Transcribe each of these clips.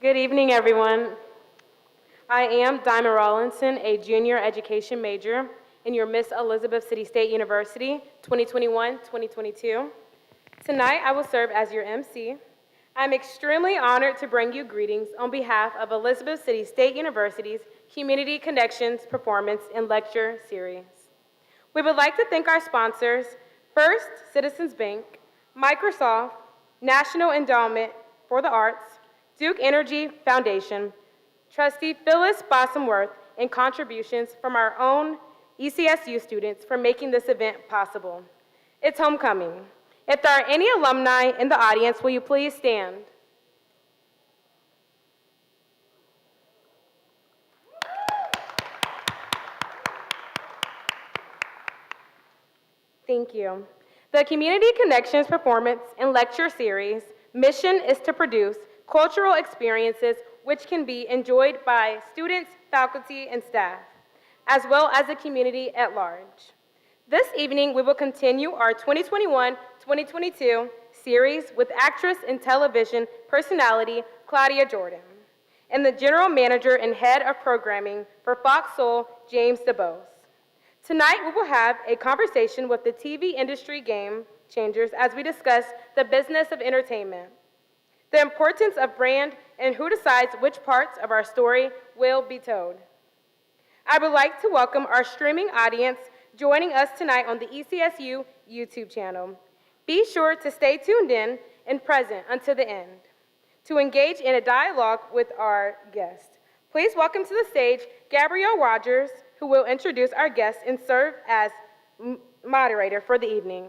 Good evening, everyone. I am Diamond Rawlinson, a junior education major in your Miss Elizabeth City State University 2021-2022. Tonight, I will serve as your MC. I'm extremely honored to bring you greetings on behalf of Elizabeth City State University's Community Connections Performance and Lecture Series. We would like to thank our sponsors, First Citizens Bank, Microsoft, National Endowment for the Arts, Duke Energy Foundation, Trustee Phyllis Bosomworth, and contributions from our own ECSU students for making this event possible. It's homecoming. If there are any alumni in the audience, will you please stand? Thank you. The Community Connections Performance and Lecture Series mission is to produce cultural experiences which can be enjoyed by students, faculty, and staff, as well as the community at large. This evening, we will continue our 2021-2022 series with actress and television personality Claudia Jordan and the general manager and head of programming for Fox Soul, James Dubose. Tonight, we will have a conversation with the TV industry game changers as we discuss the business of entertainment, the importance of brand, and who decides which parts of our story will be told. I would like to welcome our streaming audience joining us tonight on the ECSU YouTube channel. Be sure to stay tuned in and present until the end to engage in a dialogue with our guest. Please welcome to the stage Gabrielle Rogers, who will introduce our guest and serve as moderator for the evening.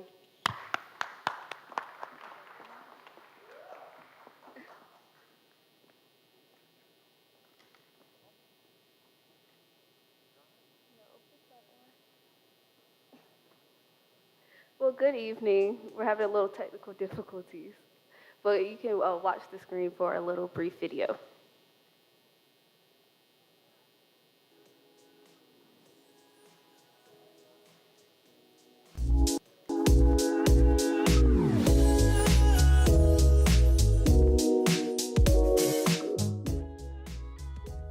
Well, good evening. We're having a little technical difficulties, but you can watch the screen for a little brief video.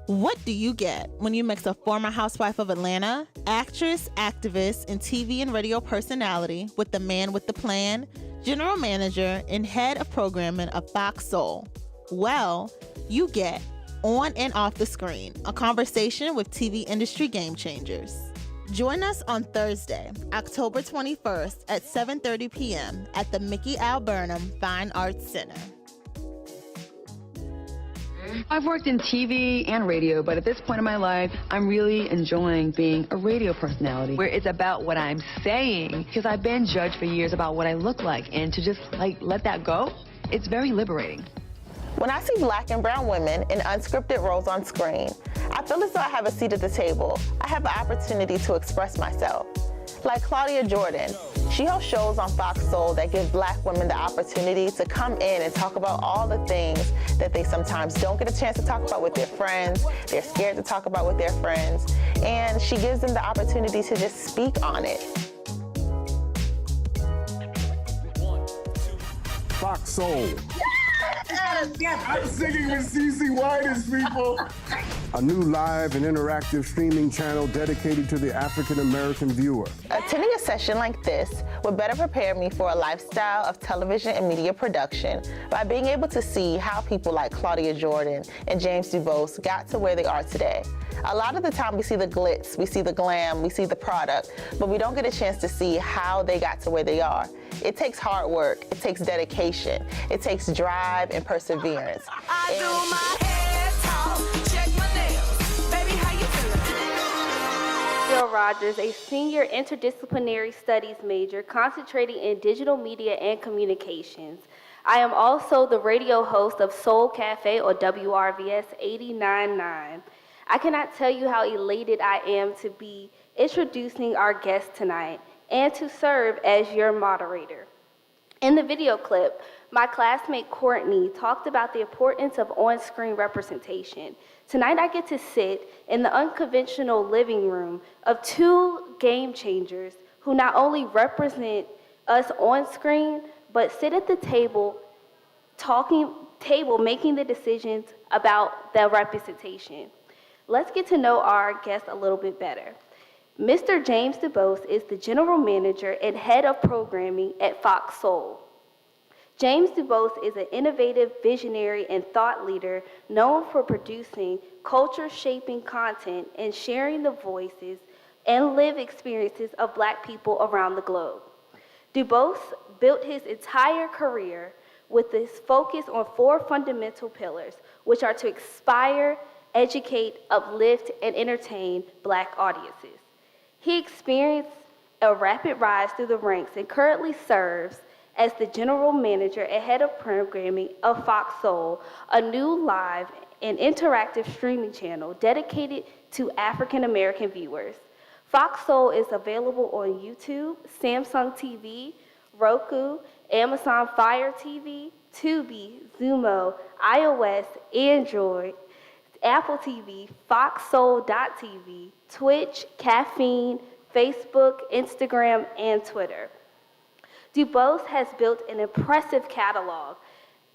What do you get when you mix a former housewife of Atlanta, actress, activist, and TV and radio personality with the man with the plan, general manager, and head of programming of Fox Soul? Well, you get On and Off the Screen, a conversation with TV industry game changers. Join us on Thursday, October 21st at 7:30 p.m. at the Mickey Al Burnham Fine Arts Center. I've worked in TV and radio, but at this point in my life, I'm really enjoying being a radio personality, where it's about what I'm saying, because I've been judged for years about what I look like, and to just, let that go, it's very liberating. When I see Black and brown women in unscripted roles on screen, I feel as though I have a seat at the table. I have the opportunity to express myself. Like Claudia Jordan, she hosts shows on Fox Soul that give Black women the opportunity to come in and talk about all the things that they sometimes don't get a chance to talk about with their friends, they're scared to talk about with their friends, and she gives them the opportunity to just speak on it. Fox Soul. Yes. I'm singing with CeCe Winans, people. A new live and interactive streaming channel dedicated to the African American viewer. Attending a session like this would better prepare me for a lifestyle of television and media production by being able to see how people like Claudia Jordan and James Dubose got to where they are today. A lot of the time we see the glitz, we see the glam, we see the product, but we don't get a chance to see how they got to where they are. It takes hard work, it takes dedication, it takes drive and perseverance. I do my hair talk, check my nails. Baby, how you feeling? Gabrielle Rogers, a senior interdisciplinary studies major concentrating in digital media and communications. I am also the radio host of Soul Cafe or WRVS 89.9. I cannot tell you how elated I am to be introducing our guest tonight and to serve as your moderator. In the video clip, my classmate Courtney talked about the importance of on-screen representation. Tonight I get to sit in the unconventional living room of two game changers who not only represent us on screen, but sit at the table talking table making the decisions about the representation. Let's get to know our guest a little bit better. Mr. James Dubose is the general manager and head of programming at Fox Soul. James Dubose is an innovative visionary and thought leader known for producing culture-shaping content and sharing the voices and lived experiences of Black people around the globe. Dubose built his entire career with this focus on 4 fundamental pillars, which are to inspire, educate, uplift, and entertain Black audiences. He experienced a rapid rise through the ranks and currently serves as the general manager and head of programming of Fox Soul, a new live and interactive streaming channel dedicated to African American viewers. Fox Soul is available on YouTube, Samsung TV, Roku, Amazon Fire TV, Tubi, Xumo, iOS, Android, Apple TV, FoxSoul.tv, Twitch, Caffeine, Facebook, Instagram, and Twitter. Dubose has built an impressive catalog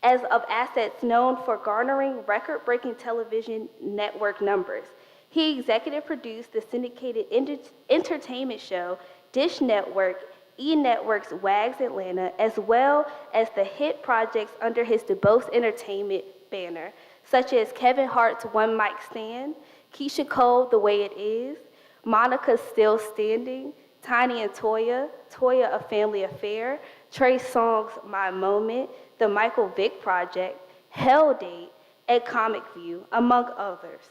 of assets known for garnering record-breaking television network numbers. He executive produced the syndicated entertainment show Dish Network, E-Network's Wags Atlanta, as well as the hit projects under his Dubose Entertainment banner, such as Kevin Hart's One Mic Stand, Keisha Cole, The Way It Is, Monica's Still Standing, Tiny and Toya, Toya, A Family Affair, Trey Songz's My Moment, The Michael Vick Project, Hell Date, and Comic View, among others.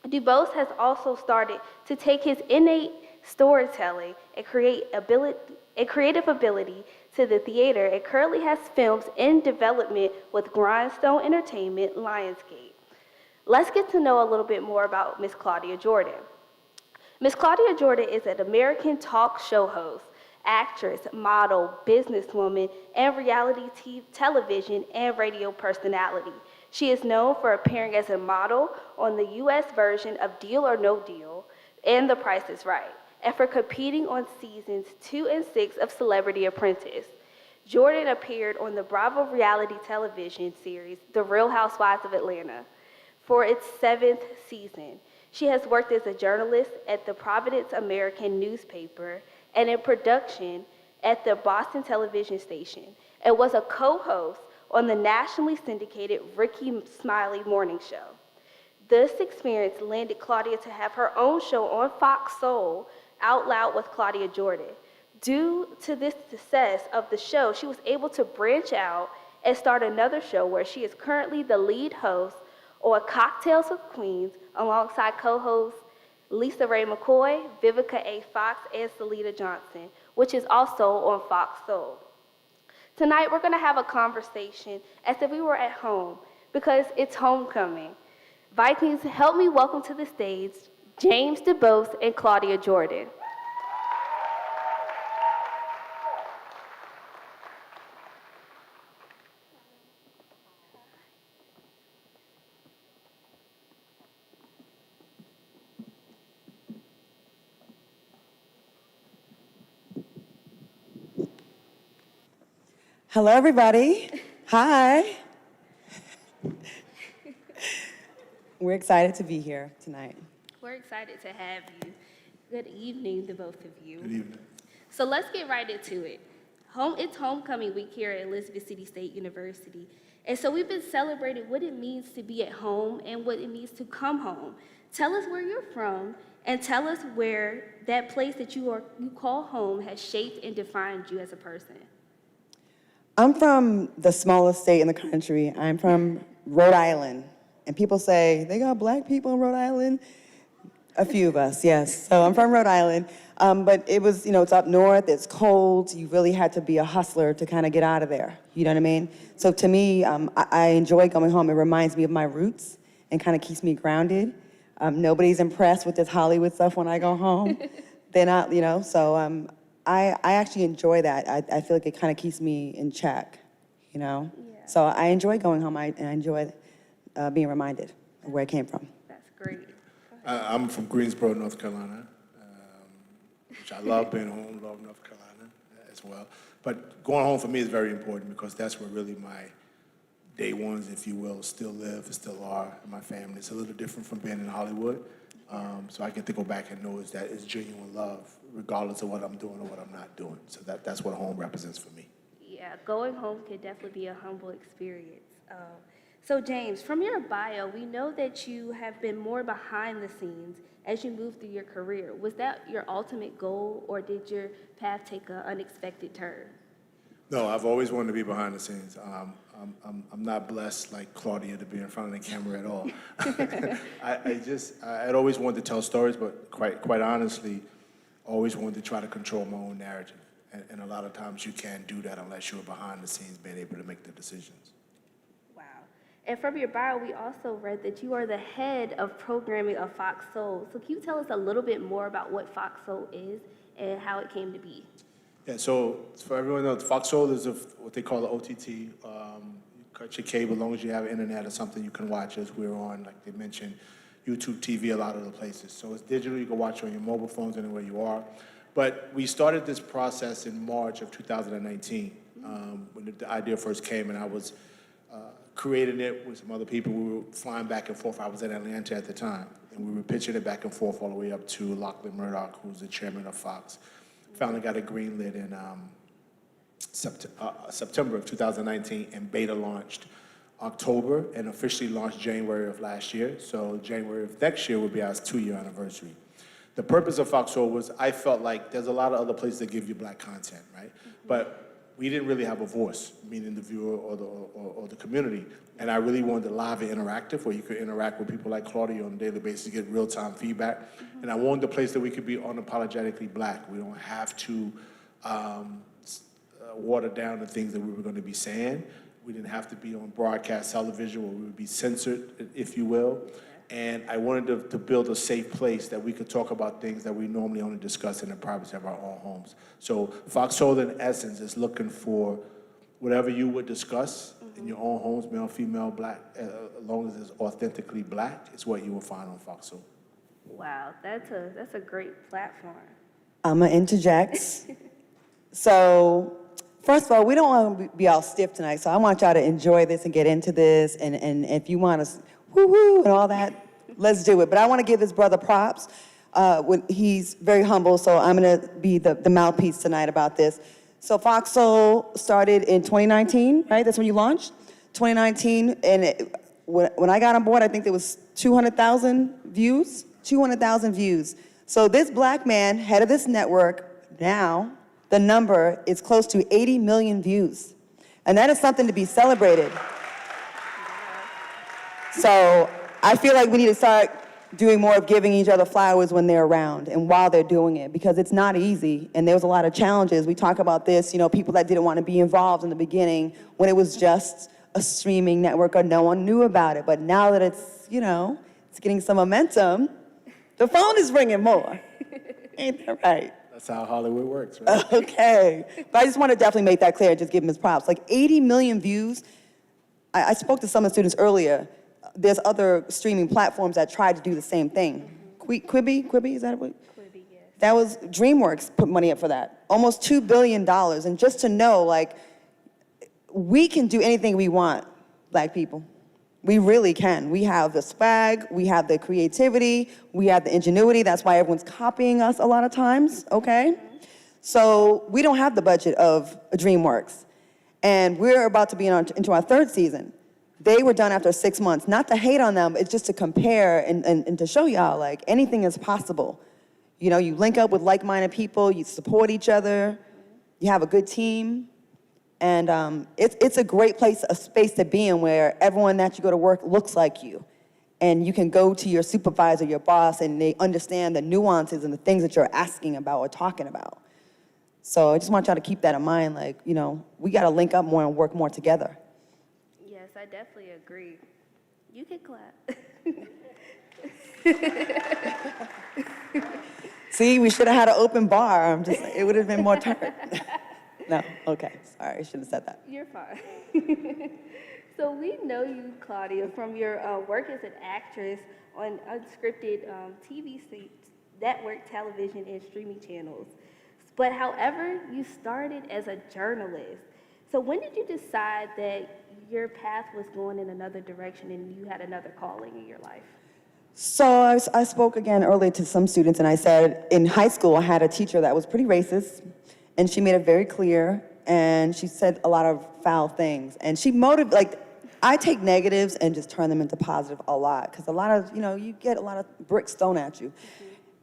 Dubose has also started to take his innate storytelling and creative ability to the theater and currently has films in development with Grindstone Entertainment, Lionsgate. Let's get to know a little bit more about Ms. Claudia Jordan. Ms. Claudia Jordan is an American talk show host, actress, model, businesswoman, and reality television and radio personality. She is known for appearing as a model on the U.S. version of Deal or No Deal and The Price is Right, and for competing on seasons 2 and 6 of Celebrity Apprentice. Jordan appeared on the Bravo reality television series, The Real Housewives of Atlanta, for its 7th season. She has worked as a journalist at the Providence American newspaper and in production at the Boston television station, and was a co-host on the nationally syndicated Ricky Smiley Morning Show. This experience landed Claudia to have her own show on Fox Soul, Out Loud with Claudia Jordan. Due to this success of the show, she was able to branch out and start another show where she is currently the lead host on Cocktails with Queens alongside co-hosts Lisa Ray McCoy, Vivica A. Fox, and Salida Johnson, which is also on Fox Soul. Tonight, we're going to have a conversation as if we were at home because it's homecoming. Vikings, help me welcome to the stage James Dubose and Claudia Jordan. Hello, everybody. Hi. We're excited to be here tonight. We're excited to have you. Good evening to both of you. Good evening. So let's get right into it. It's homecoming week here at Elizabeth City State University. And so we've been celebrating what it means to be at home and what it means to come home. Tell us where you're from and tell us where that place that you call home has shaped and defined you as a person. I'm from the smallest state in the country. I'm from Rhode Island. And people say, they got Black people in Rhode Island? A few of us, yes. So I'm from Rhode Island. But it was, it's up north, it's cold. You really had to be a hustler to kind of get out of there. You know what I mean? So to me, I enjoy going home. It reminds me of my roots and kind of keeps me grounded. Nobody's impressed with this Hollywood stuff when I go home. They're not, so I actually enjoy that. I feel like it kind of keeps me in check, Yeah. So I enjoy going home. I enjoy being reminded of where I came from. That's great. I'm from Greensboro, North Carolina, which I love being home, love North Carolina as well. But going home for me is very important because that's where really my day ones, if you will, still live and still are in my family. It's a little different from being in Hollywood. So I get to go back and know that it's genuine love, regardless of what I'm doing or what I'm not doing. So that's what home represents for me. Yeah, going home can definitely be a humble experience. So James, from your bio, we know that you have been more behind the scenes as you move through your career. Was that your ultimate goal, or did your path take an unexpected turn? No, I've always wanted to be behind the scenes. I'm not blessed like Claudia to be in front of the camera at all. I'd always wanted to tell stories, but quite honestly, always wanted to try to control my own narrative. And a lot of times you can't do that unless you're behind the scenes being able to make the decisions. Wow. And from your bio, we also read that you are the head of programming of Fox Soul. So can you tell us a little bit more about what Fox Soul is and how it came to be? Yeah, so for everyone else, Fox Soul is what they call the OTT. You cut your cable as long as you have internet or something you can watch us. We're on, like they mentioned, YouTube TV, a lot of the places. So it's digital. You can watch on your mobile phones anywhere you are. But we started this process in March of 2019 when the idea first came, and I was creating it with some other people. We were flying back and forth. I was in Atlanta at the time, and we were pitching it back and forth all the way up to Lachlan Murdoch, who's the chairman of Fox. Finally got it greenlit in September of 2019, and beta launched October and officially launched January of last year. So January of next year will be our 2-year anniversary. The purpose of Fox Soul was I felt like there's a lot of other places that give you black content, right? But we didn't really have a voice, meaning the viewer or the community. And I really wanted it live and interactive, where you could interact with people like Claudia on a daily basis, get real-time feedback. And I wanted a place that we could be unapologetically black. We don't have to water down the things that we were going to be saying. We didn't have to be on broadcast television where we would be censored, if you will. And I wanted to build a safe place that we could talk about things that we normally only discuss in the privacy of our own homes. So Fox Soul, in essence, is looking for whatever you would discuss in your own homes, male, female, black, as long as it's authentically black, is what you will find on Fox Soul. Wow, that's a great platform. I'm going to interject. So, first of all, we don't want to be all stiff tonight, so I want y'all to enjoy this and get into this, and if you want to woo-woo and all that, let's do it. But I want to give this brother props. He's very humble, so I'm going to be the mouthpiece tonight about this. So Fox Soul started in 2019, right? That's when you launched? 2019, and when I got on board, I think there was 200,000 views. 200,000 views. So this black man, head of this network, now the number is close to 80 million views. And that is something to be celebrated. So I feel like we need to start doing more of giving each other flowers when they're around and while they're doing it, because it's not easy, and there was a lot of challenges. We talk about this, people that didn't want to be involved in the beginning when it was just a streaming network or no one knew about it. But now that it's, it's getting some momentum, the phone is ringing more. Ain't that right? That's how Hollywood works, right? Okay. But I just want to definitely make that clear, just give him his props. Like 80 million views. I spoke to some of the students earlier. There's other streaming platforms that tried to do the same thing. Quibi, is that what? Quibi, yes. That was, DreamWorks put money up for that. Almost $2 billion. And just to know, we can do anything we want, black people. We really can. We have the swag, we have the creativity, we have the ingenuity. That's why everyone's copying us a lot of times, okay? So we don't have the budget of DreamWorks. And we're about to be into our 3rd season. They were done after 6 months. Not to hate on them, it's just to compare and to show y'all, anything is possible. You link up with like-minded people, you support each other, you have a good team. And it's a great place, a space to be in where everyone that you go to work looks like you. And you can go to your supervisor, your boss, and they understand the nuances and the things that you're asking about or talking about. So I just want y'all to keep that in mind. We got to link up more and work more together. Yes, I definitely agree. You can clap. See, we should have had an open bar. It would have been more turn. No, okay, sorry, I shouldn't have said that. You're fine. So we know you, Claudia, from your work as an actress on unscripted TV network television and streaming channels. But however, you started as a journalist. So when did you decide that your path was going in another direction and you had another calling in your life? So I spoke again earlier to some students, and I said in high school I had a teacher that was pretty racist, and she made it very clear, and she said a lot of foul things, and she I take negatives and just turn them into positive a lot, because a lot of, you get a lot of bricks thrown at you.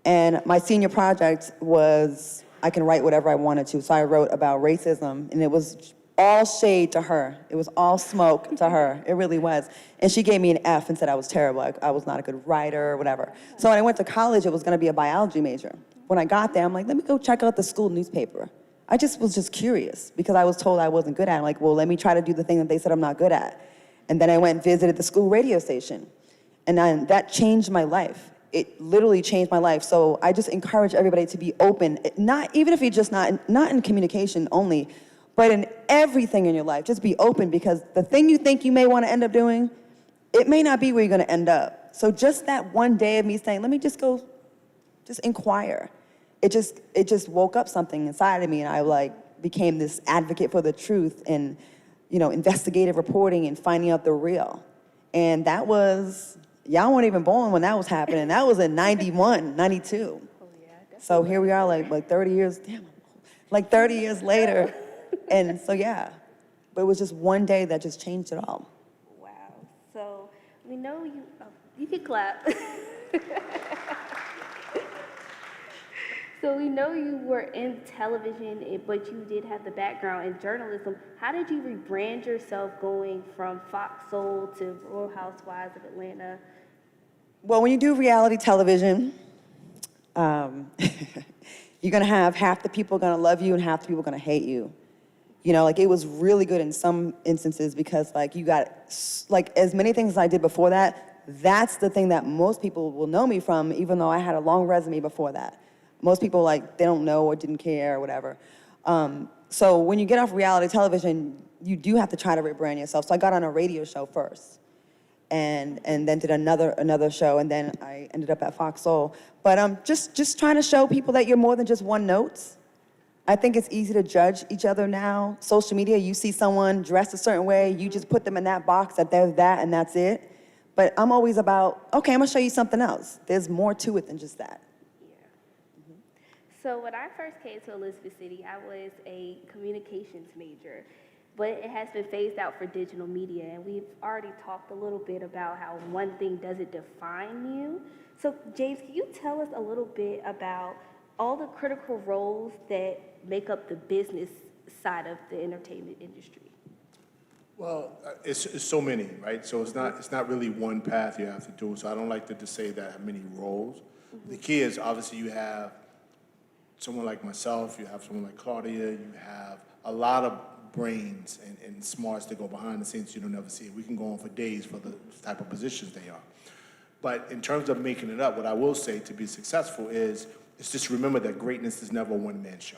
And my senior project was, I can write whatever I wanted to, so I wrote about racism, and it was all shade to her. It was all smoke to her. It really was. And she gave me an F and said I was terrible. I was not a good writer or whatever. So when I went to college, it was going to be a biology major. When I got there, I'm like, let me go check out the school newspaper. I was just curious because I was told I wasn't good at it. I'm like, well, let me try to do the thing that they said I'm not good at. And then I went and visited the school radio station. And that changed my life. It literally changed my life. So I just encourage everybody to be open, even if you're just not in communication only, but in everything in your life. Just be open, because the thing you think you may want to end up doing, it may not be where you're going to end up. So just that one day of me saying, let me just go, just inquire. It just woke up something inside of me, and I became this advocate for the truth and, investigative reporting and finding out the real. And that was, y'all weren't even born when that was happening. That was in 91, 92. Oh, yeah, so here we are like 30 years, 30 years later. And so, yeah, but it was just one day that just changed it all. Wow. So we know you can clap. So we know you were in television, but you did have the background in journalism. How did you rebrand yourself going from Fox Soul to Real Housewives of Atlanta? Well, when you do reality television, you're going to have half the people going to love you and half the people going to hate you. It was really good in some instances because, you got, as many things as I did before that, that's the thing that most people will know me from, even though I had a long resume before that. Most people, they don't know or didn't care or whatever. So when you get off reality television, you do have to try to rebrand yourself. So I got on a radio show first and then did another show, and then I ended up at Fox Soul. But just trying to show people that you're more than just one note. I think it's easy to judge each other now. Social media, you see someone dressed a certain way, you just put them in that box that they're that and that's it. But I'm always about, okay, I'm gonna show you something else. There's more to it than just that. Yeah. So when I first came to Elizabeth City, I was a communications major, but it has been phased out for digital media, and we've already talked a little bit about how one thing doesn't define you. So James, can you tell us a little bit about all the critical roles that make up the business side of the entertainment industry? Well, it's so many, right? So it's not really one path you have to do. So I don't like to say that have many roles. The key is obviously you have someone like myself, you have someone like Claudia, you have a lot of brains and smarts that go behind the scenes you don't ever see. We can go on for days for the type of positions they are. But in terms of making it up, what I will say to be successful is just remember that greatness is never a one-man show.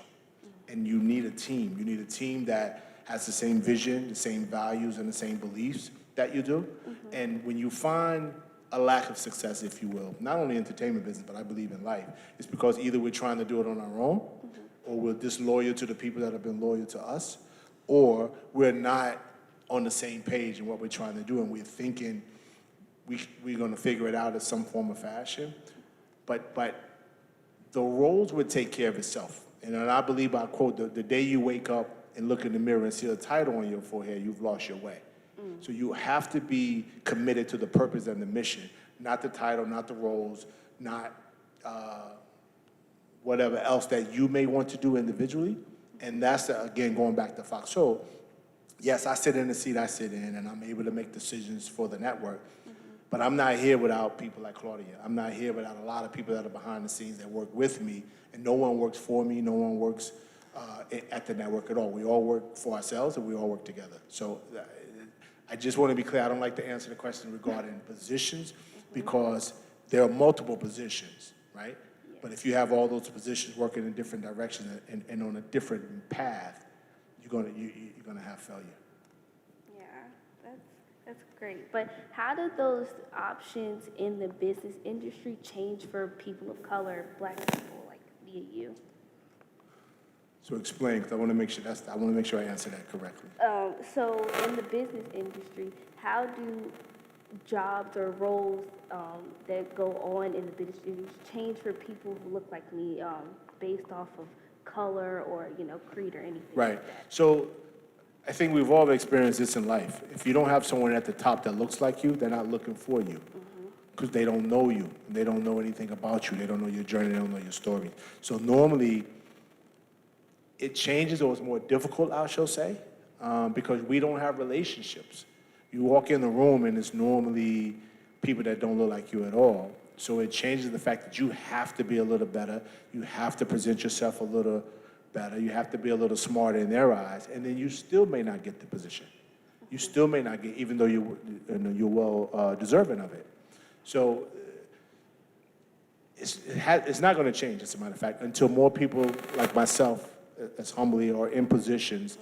And you need a team. You need a team that has the same vision, the same values, and the same beliefs that you do. And when you find a lack of success, if you will, not only entertainment business, but I believe in life, it's because either we're trying to do it on our own, or we're disloyal to the people that have been loyal to us, or we're not on the same page in what we're trying to do, and we're thinking we're going to figure it out in some form or fashion. But the roles would take care of itself. And I believe I quote, the day you wake up and look in the mirror and see a title on your forehead, you've lost your way. So you have to be committed to the purpose and the mission, not the title, not the roles, not whatever else that you may want to do individually. And that's, again, going back to Fox Soul. Yes, I sit in the seat I sit in, and I'm able to make decisions for the network. But I'm not here without people like Claudia. I'm not here without a lot of people that are behind the scenes that work with me. And no one works for me. No one works at the network at all. We all work for ourselves, and we all work together. So I just want to be clear. I don't like to answer the question regarding positions because there are multiple positions, right? But if you have all those positions working in different directions and on a different path, you're gonna have failure. That's great. But how do those options in the business industry change for people of color, Black people like me and you? So explain, because I want to make sure I answer that correctly. So in the business industry, how do jobs or roles that go on in the business industry change for people who look like me based off of color or, creed or anything Right. like that? So I think we've all experienced this in life. If you don't have someone at the top that looks like you, they're not looking for you because they don't know you. They don't know anything about you. They don't know your journey. They don't know your story. So normally it changes, or it's more difficult, I shall say, because we don't have relationships. You walk in the room and it's normally people that don't look like you at all. So it changes the fact that you have to be a little better. You have to present yourself a little better. You have to be a little smarter in their eyes. And then you still may not get the position. You still may not get, even though you're well deserving of it. So it's not going to change, as a matter of fact, until more people like myself, as humbly, are in positions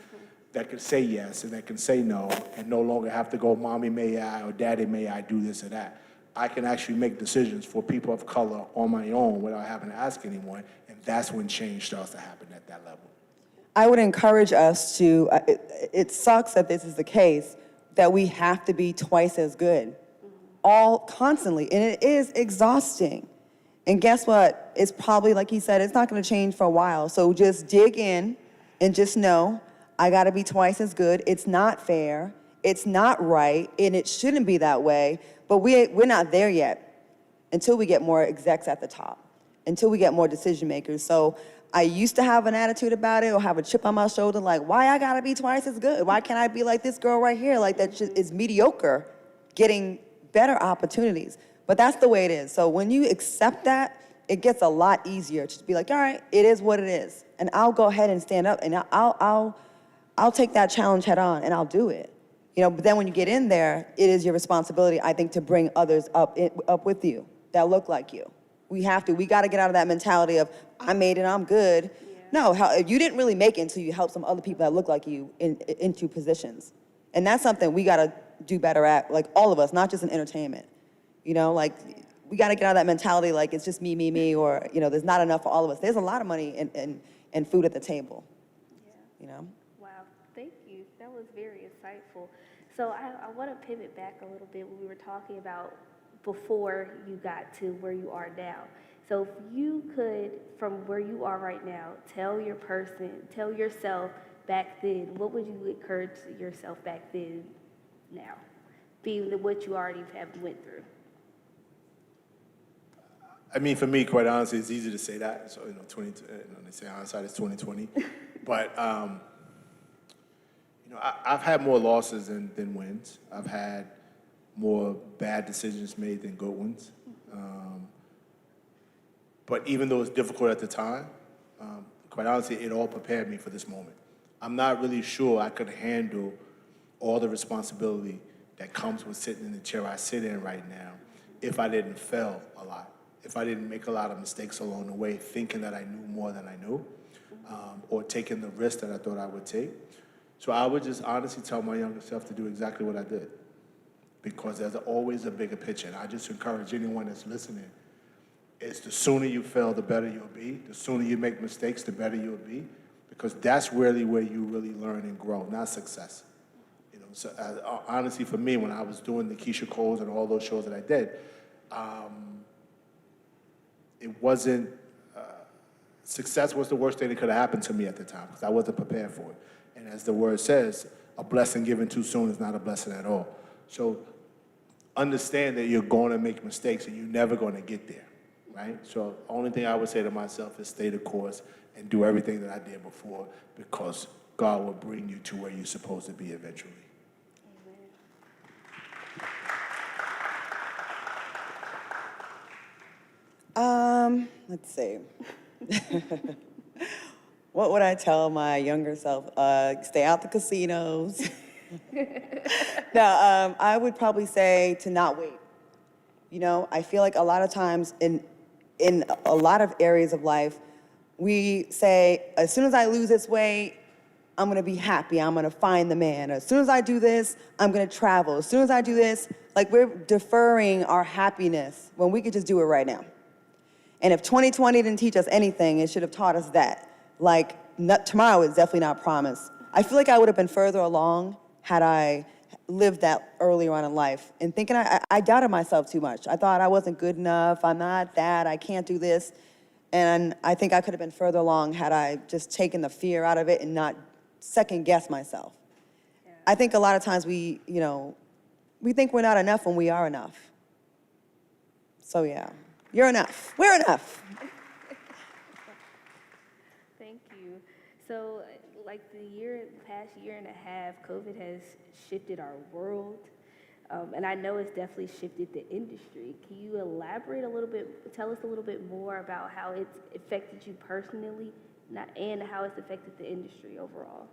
that can say yes and that can say no and no longer have to go, mommy, may I, or daddy, may I do this or that. I can actually make decisions for people of color on my own without having to ask anyone, and that's when change starts to happen at that level. I would encourage us to, it sucks that this is the case, that we have to be twice as good, all constantly, and it is exhausting. And guess what? It's probably, like he said, it's not gonna change for a while. So just dig in and just know, I gotta be twice as good. It's not fair, it's not right, and it shouldn't be that way, but we're not there yet until we get more execs at the top, until we get more decision makers. So I used to have an attitude about it or have a chip on my shoulder, like, why I gotta be twice as good? Why can't I be like this girl right here? Like, that shit is mediocre, getting better opportunities. But that's the way it is. So when you accept that, it gets a lot easier to be like, all right, it is what it is. And I'll go ahead and stand up and I'll take that challenge head on and I'll do it. But then when you get in there, it is your responsibility, I think, to bring others up with you that look like you. We gotta get out of that mentality of, I made it, I'm good. Yeah. No, you didn't really make it until you helped some other people that look like you into positions. And that's something we gotta do better at, like all of us, not just in entertainment. Like, we gotta get out of that mentality like it's just me, or, there's not enough for all of us. There's a lot of money and food at the table. Yeah. Wow, thank you. That was very insightful. So I want to pivot back a little bit when we were talking about before you got to where you are now. So if you could, from where you are right now, tell yourself back then, what would you encourage yourself back then now, being what you already have went through? I mean, for me, quite honestly, it's easy to say that. So, they say hindsight is 20/20. But, I've had more losses than wins. I've had more bad decisions made than good ones. But even though it's difficult at the time, quite honestly, it all prepared me for this moment. I'm not really sure I could handle all the responsibility that comes with sitting in the chair I sit in right now if I didn't fail a lot, if I didn't make a lot of mistakes along the way, thinking that I knew more than I knew, or taking the risk that I thought I would take. So I would just honestly tell my younger self to do exactly what I did, because there's always a bigger picture. And I just encourage anyone that's listening, is the sooner you fail, the better you'll be. The sooner you make mistakes, the better you'll be, because that's really where you really learn and grow, not success. So honestly, for me, when I was doing the Keisha Coles and all those shows that I did, it wasn't, success was the worst thing that could have happened to me at the time, because I wasn't prepared for it. And as the word says, a blessing given too soon is not a blessing at all. So understand that you're going to make mistakes and you're never going to get there, right? So the only thing I would say to myself is stay the course and do everything that I did before, because God will bring you to where you're supposed to be eventually. Let's see. What would I tell my younger self? Stay out the casinos. No, I would probably say to not wait. I feel like a lot of times in a lot of areas of life, we say, as soon as I lose this weight, I'm gonna be happy, I'm gonna find the man. As soon as I do this, I'm gonna travel. As soon as I do this, like, we're deferring our happiness when we could just do it right now. And if 2020 didn't teach us anything, it should have taught us that. Like, tomorrow is definitely not promised. I feel like I would have been further along had I lived that earlier on in life. And thinking I doubted myself too much. I thought I wasn't good enough. I'm not that. I can't do this. And I think I could have been further along had I just taken the fear out of it and not second guess myself. Yeah. I think a lot of times we think we're not enough when we are enough. So yeah, you're enough. We're enough. Thank you. So, like the past year and a half, COVID has shifted our world. And I know it's definitely shifted the industry. Can you elaborate a little bit, tell us a little bit more about how it's affected you personally and how it's affected the industry overall?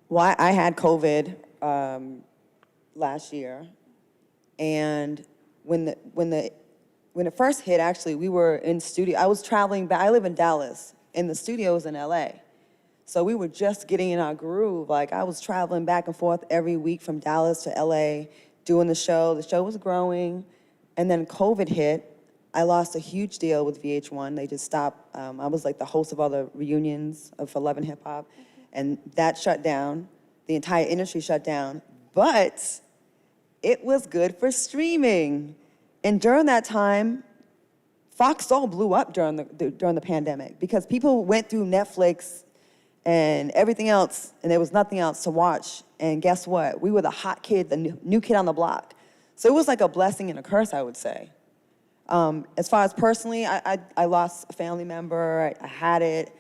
Well, I had COVID last year, and when it first hit, actually, we were in studio. I was traveling back. I live in Dallas, and the studio was in LA. So we were just getting in our groove. Like, I was traveling back and forth every week from Dallas to LA, doing the show. The show was growing. And then COVID hit. I lost a huge deal with VH1. They just stopped. I was like the host of all the reunions for Love and Hip Hop. And that shut down. The entire industry shut down. But it was good for streaming. And during that time, Fox Soul blew up during the pandemic because people went through Netflix and everything else, and there was nothing else to watch. And guess what? We were the hot kid, the new kid on the block. So it was like a blessing and a curse, I would say. As far as personally, I lost a family member. I had it.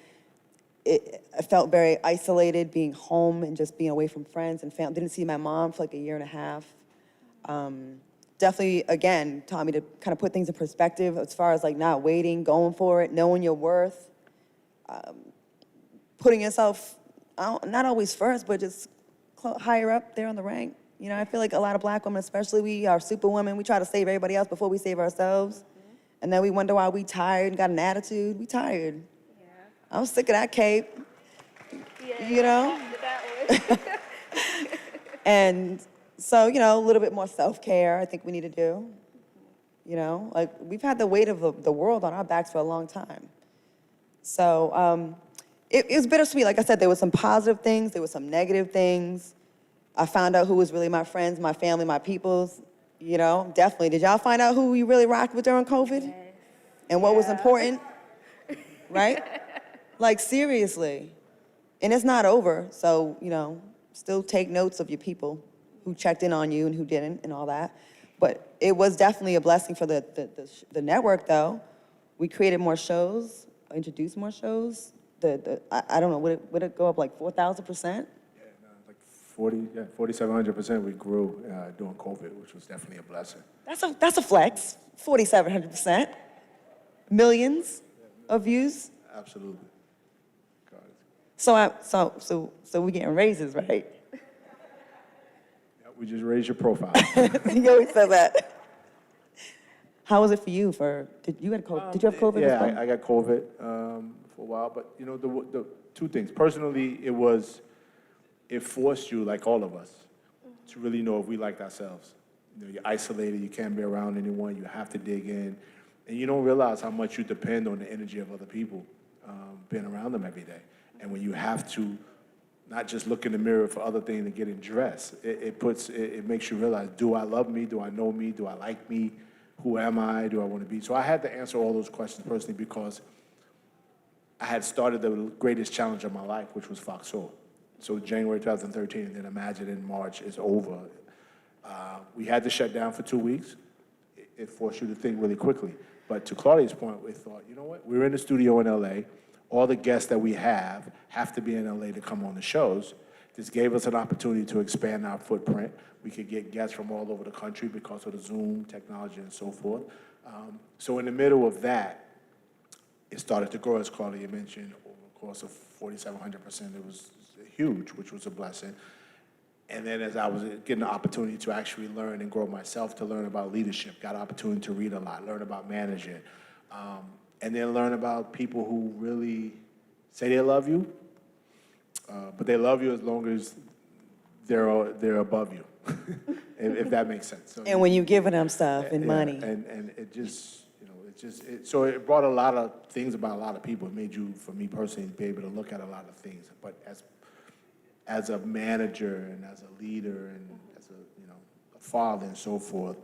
I felt very isolated being home and just being away from friends and family. Didn't see my mom for like a year and a half. Definitely, again, taught me to kind of put things in perspective as far as like not waiting, going for it, knowing your worth. Putting yourself not always first, but just higher up there on the rank. You know, I feel like a lot of black women, especially, we are superwomen. We try to save everybody else before we save ourselves. Mm-hmm. And then we wonder why we tired and got an attitude. We tired. Yeah. I was sick of that cape. Yeah, you know? And so, a little bit more self-care I think we need to do. You know, like we've had the weight of the world on our backs for a long time. So, it was bittersweet. Like I said, there were some positive things, there were some negative things. I found out who was really my friends, my family, my peoples, definitely. Did y'all find out who you really rocked with during COVID? Yes. And what was important, right? Like, seriously. And it's not over, so, still take notes of your people who checked in on you and who didn't and all that. But it was definitely a blessing for the network, though. We created more shows, introduced more shows. I don't know, would it go up like 4,000%? Yeah, no, like 4,700% we grew during COVID, which was definitely a blessing. That's a flex, 4,700%. Millions of views. Absolutely. So we getting raises, right? Yeah, we just raised your profile. You always say that. How was it for you? Did you have COVID? Yeah, I got COVID for a while, but the two things. Personally, it forced you, like all of us, to really know if we liked ourselves. You're isolated, you can't be around anyone, you have to dig in, and you don't realize how much you depend on the energy of other people, being around them every day. And when you have to not just look in the mirror for other things and getting dressed, it makes you realize, do I love me? Do I know me? Do I like me? Who am I? Do I want to be? So I had to answer all those questions personally because I had started the greatest challenge of my life, which was Fox Soul. So January 2013, and then imagine in March is over. We had to shut down for 2 weeks. It forced you to think really quickly. But to Claudia's point, we thought, you know what? We're in the studio in LA. All the guests that we have to be in LA to come on the shows. This gave us an opportunity to expand our footprint. We could get guests from all over the country because of the Zoom technology and so forth. So in the middle of that, it started to grow, as Claudia mentioned, over the course of 4,700%. It was huge, which was a blessing. And then as I was getting the opportunity to actually learn and grow myself, to learn about leadership, got an opportunity to read a lot, learn about managing, and then learn about people who really say they love you, but they love you as long as they're above you, if that makes sense. So, and when you're giving them stuff and money. And it just, So it brought a lot of things about a lot of people. It made you, for me personally, be able to look at a lot of things. But as a manager and as a leader and as a father and so forth,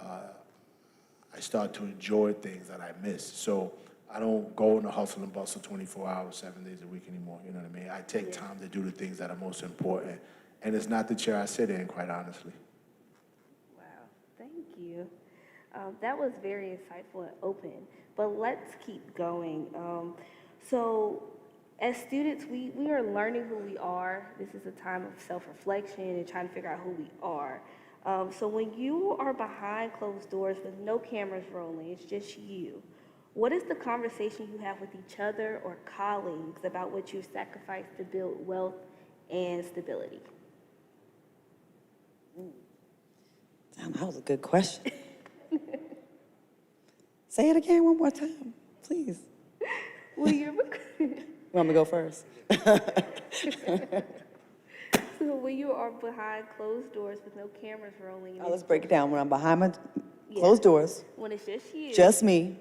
I start to enjoy things that I missed. So I don't go in the hustle and bustle 24 hours, 7 days a week anymore. You know what I mean? I take time to do the things that are most important. And it's not the chair I sit in, quite honestly. Wow, thank you. That was very insightful and open, but let's keep going. So as students, we are learning who we are. This is a time of self-reflection and trying to figure out who we are. So when you are behind closed doors with no cameras rolling, it's just you, what is the conversation you have with each other or colleagues about what you've sacrificed to build wealth and stability? Damn, that was a good question. Say it again one more time, please. Well, you're You want me to go first? So when you are behind closed doors with no cameras rolling, Let's break it down. When I'm behind my closed doors, when it's just you, just me,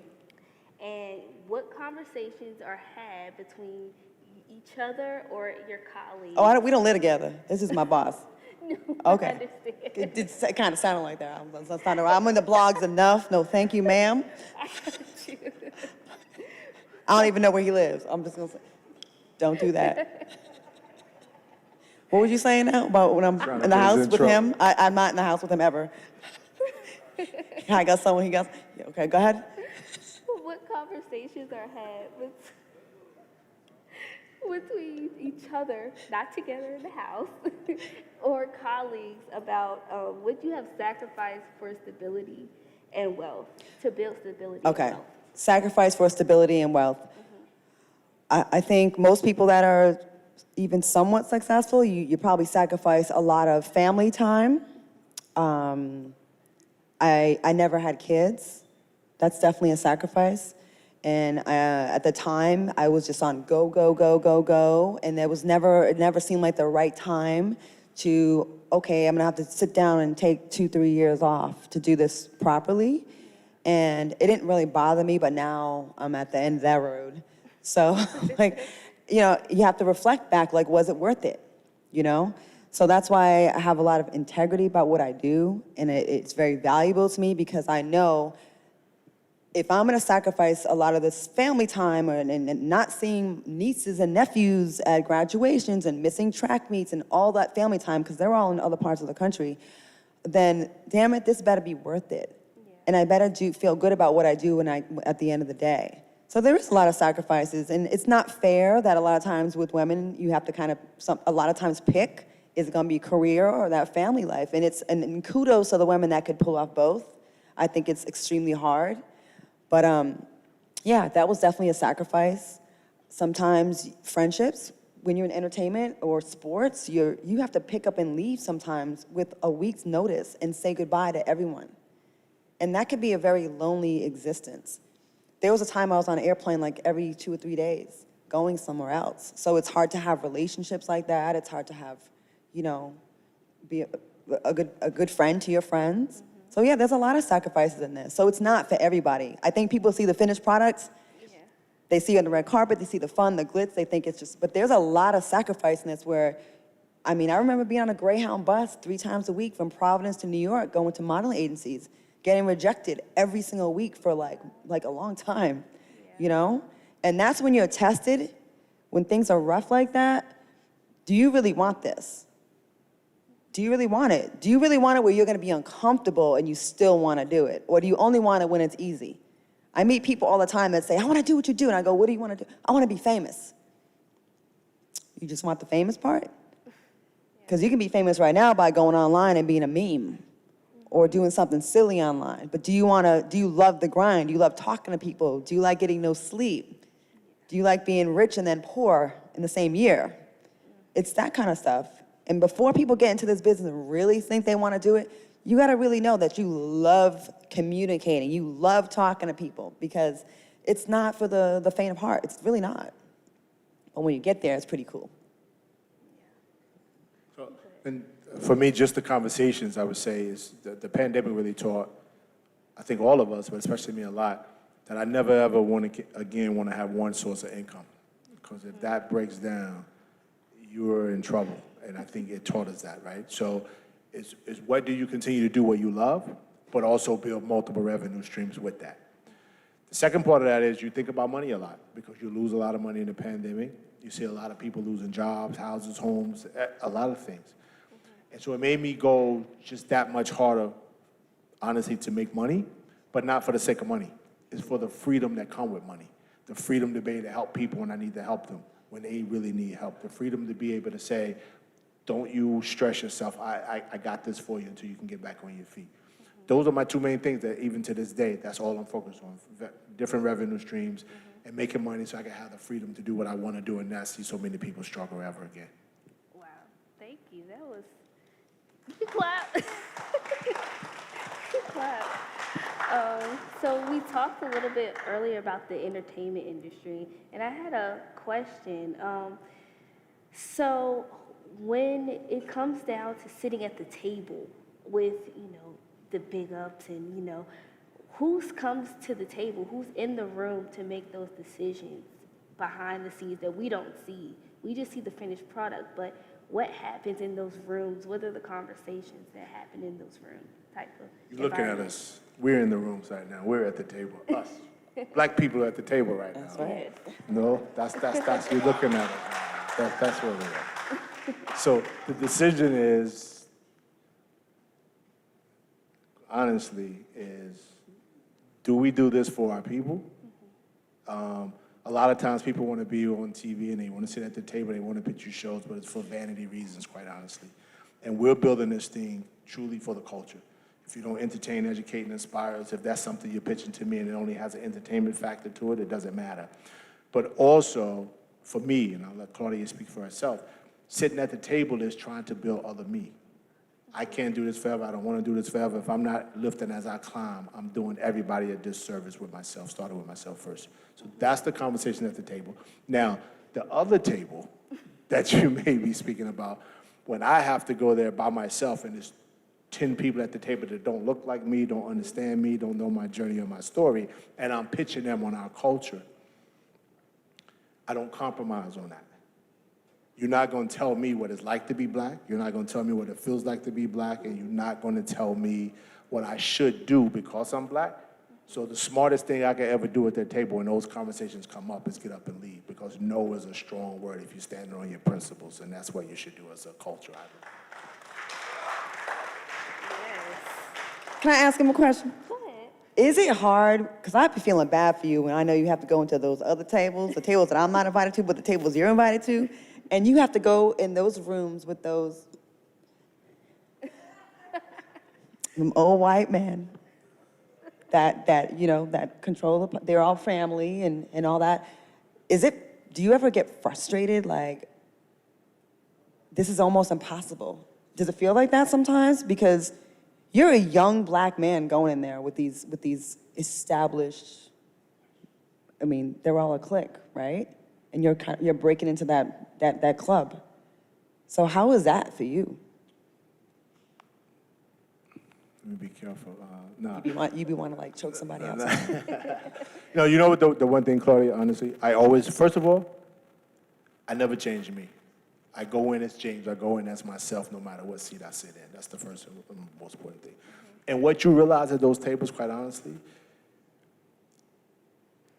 and what conversations are had between each other or your colleagues? we don't live together. This is my boss. No, Okay. I understand. It kind of sounded like that. I'm in the blogs enough. No, thank you, ma'am. I got you. I don't even know where he lives. I'm just going to say, don't do that. What was you saying now about when I'm in the house with him? I'm not in the house with him ever. I got someone, yeah, okay, go ahead. What conversations are had between each other, not together in the house, or colleagues about what you have sacrificed for stability and wealth, to build stability and Okay, wealth? sacrifice for stability and wealth. I think most people that are even somewhat successful, you probably sacrifice a lot of family time. I never had kids. That's definitely a sacrifice. And at the time, I was just on go, go, go, go, go. And it never seemed like the right time to, okay, I'm gonna have to sit down and take 2-3 years off to do this properly. And it didn't really bother me, but now I'm at the end of that road. So, you have to reflect back, was it worth it, So that's why I have a lot of integrity about what I do, and it's very valuable to me because I know if I'm gonna sacrifice a lot of this family time and not seeing nieces and nephews at graduations and missing track meets and all that family time, because they're all in other parts of the country, then damn it, this better be worth it. Yeah. And I better feel good about what I do at the end of the day. So there is a lot of sacrifices, and it's not fair that a lot of times with women, you have to a lot of times pick, is it gonna be career or that family life? And kudos to the women that could pull off both. I think it's extremely hard. But yeah, that was definitely a sacrifice. Sometimes friendships, when you're in entertainment or sports, you have to pick up and leave sometimes with a week's notice and say goodbye to everyone. And that could be a very lonely existence. There was a time I was on an airplane every 2 or 3 days, going somewhere else. So it's hard to have relationships like that. It's hard to have, be a good friend to your friends. Mm-hmm. So yeah, there's a lot of sacrifices in this. So it's not for everybody. I think people see the finished products. Yeah. They see it on the red carpet, they see the fun, the glitz, they think it's just, but there's a lot of sacrifice in this where, I remember being on a Greyhound bus 3 times a week from Providence to New York, going to modeling agencies, getting rejected every single week for like a long time, And that's when you're tested, when things are rough like that. Do you really want this? Do you really want it? Do you really want it where you're gonna be uncomfortable and you still wanna do it? Or do you only want it when it's easy? I meet people all the time that say, I wanna do what you do. And I go, what do you wanna do? I wanna be famous. You just want the famous part? Because you can be famous right now by going online and being a meme or doing something silly online. But do you love the grind? Do you love talking to people? Do you like getting no sleep? Do you like being rich and then poor in the same year? It's that kind of stuff. And before people get into this business and really think they want to do it, you got to really know that you love communicating. You love talking to people because it's not for the faint of heart. It's really not. But when you get there, it's pretty cool. So, and for me, just the conversations, I would say, is the pandemic really taught, I think all of us, but especially me a lot, that I never ever want to have one source of income. Because if that breaks down, you're in trouble. And I think it taught us that, right? So it's what do you continue to do what you love, but also build multiple revenue streams with that. The second part of that is you think about money a lot because you lose a lot of money in the pandemic. You see a lot of people losing jobs, houses, homes, a lot of things. And so it made me go just that much harder, honestly, to make money, but not for the sake of money. It's for the freedom that comes with money. The freedom to be able to help people when I need to help them, when they really need help. The freedom to be able to say, don't you stress yourself. I got this for you until you can get back on your feet. Those are my two main things that even to this day, that's all I'm focused on. Different revenue streams and making money so I can have the freedom to do what I want to do and not see so many people struggle ever again. Wow, thank you. That was, you can clap. You can clap. So we talked a little bit earlier about the entertainment industry, and I had a question. So when it comes down to sitting at the table with, the big ups and, who comes to the table, who's in the room to make those decisions behind the scenes that we don't see? We just see the finished product, but what happens in those rooms? What are the conversations that happen in those rooms? Type of You're looking at us. We're in the rooms right now. We're at the table. Us. Black people are at the table right now. That's right. No, that's you're looking at it. That's where we're at. So the decision is, honestly, do we do this for our people? A lot of times people want to be on TV and they want to sit at the table, they want to pitch you shows, but it's for vanity reasons, quite honestly. And we're building this thing truly for the culture. If you don't entertain, educate, and inspire us, if that's something you're pitching to me and it only has an entertainment factor to it, it doesn't matter. But also, for me, and I'll let Claudia speak for herself, sitting at the table is trying to build other me. I can't do this forever. I don't want to do this forever. If I'm not lifting as I climb, I'm doing everybody a disservice with myself, starting with myself first. So that's the conversation at the table. Now, the other table that you may be speaking about, when I have to go there by myself and there's 10 people at the table that don't look like me, don't understand me, don't know my journey or my story, and I'm pitching them on our culture, I don't compromise on that. You're not going to tell me what it's like to be black. You're not going to tell me what it feels like to be black, and you're not going to tell me what I should do because I'm black. So the smartest thing I could ever do at that table when those conversations come up is get up and leave, because no is a strong word if you're standing on your principles, and that's what you should do as a culture, I believe. Can I ask him a question? Go ahead. Is it hard, because I'd be feeling bad for you when I know you have to go into those other tables, the tables that I'm not invited to, but the tables you're invited to, and you have to go in those rooms with those them old white men that control, they're all family and all that. Do you ever get frustrated, like, this is almost impossible? Does it feel like that sometimes? Because you're a young black man going in there with these established, they're all a clique, right? And you're breaking into that club. So how is that for you? Let me be careful. No. You be wanting to like choke somebody else. No, you know what the one thing, Claudia, honestly, first of all, I never change me. I go in as James, I go in as myself no matter what seat I sit in. That's the first and most important thing. And what you realize at those tables, quite honestly,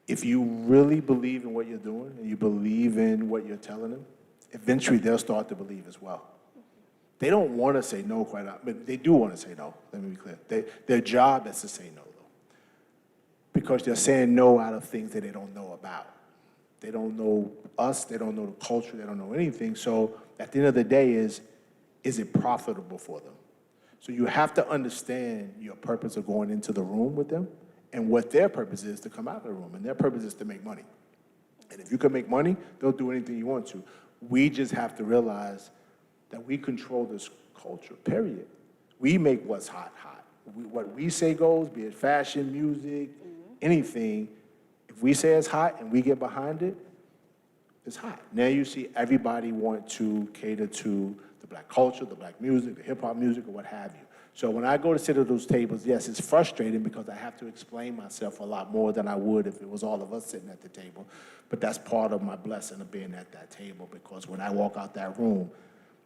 if you really believe in what you're doing and you believe in what you're telling them, eventually they'll start to believe as well. They don't want to say no quite honestly, but they do want to say no, let me be clear. Their job is to say no, though, because they're saying no out of things that they don't know about. They don't know us, they don't know the culture, they don't know anything. So at the end of the day is it profitable for them? So you have to understand your purpose of going into the room with them and what their purpose is to come out of the room. And their purpose is to make money. And if you can make money, they'll do anything you want to. We just have to realize that we control this culture, period. We make what's hot, hot. What we say goes, be it fashion, music, anything. If we say it's hot and we get behind it, it's hot. Now you see everybody want to cater to the black culture, the black music, the hip-hop music, or what have you. So when I go to sit at those tables, yes, it's frustrating because I have to explain myself a lot more than I would if it was all of us sitting at the table. But that's part of my blessing of being at that table, because when I walk out that room,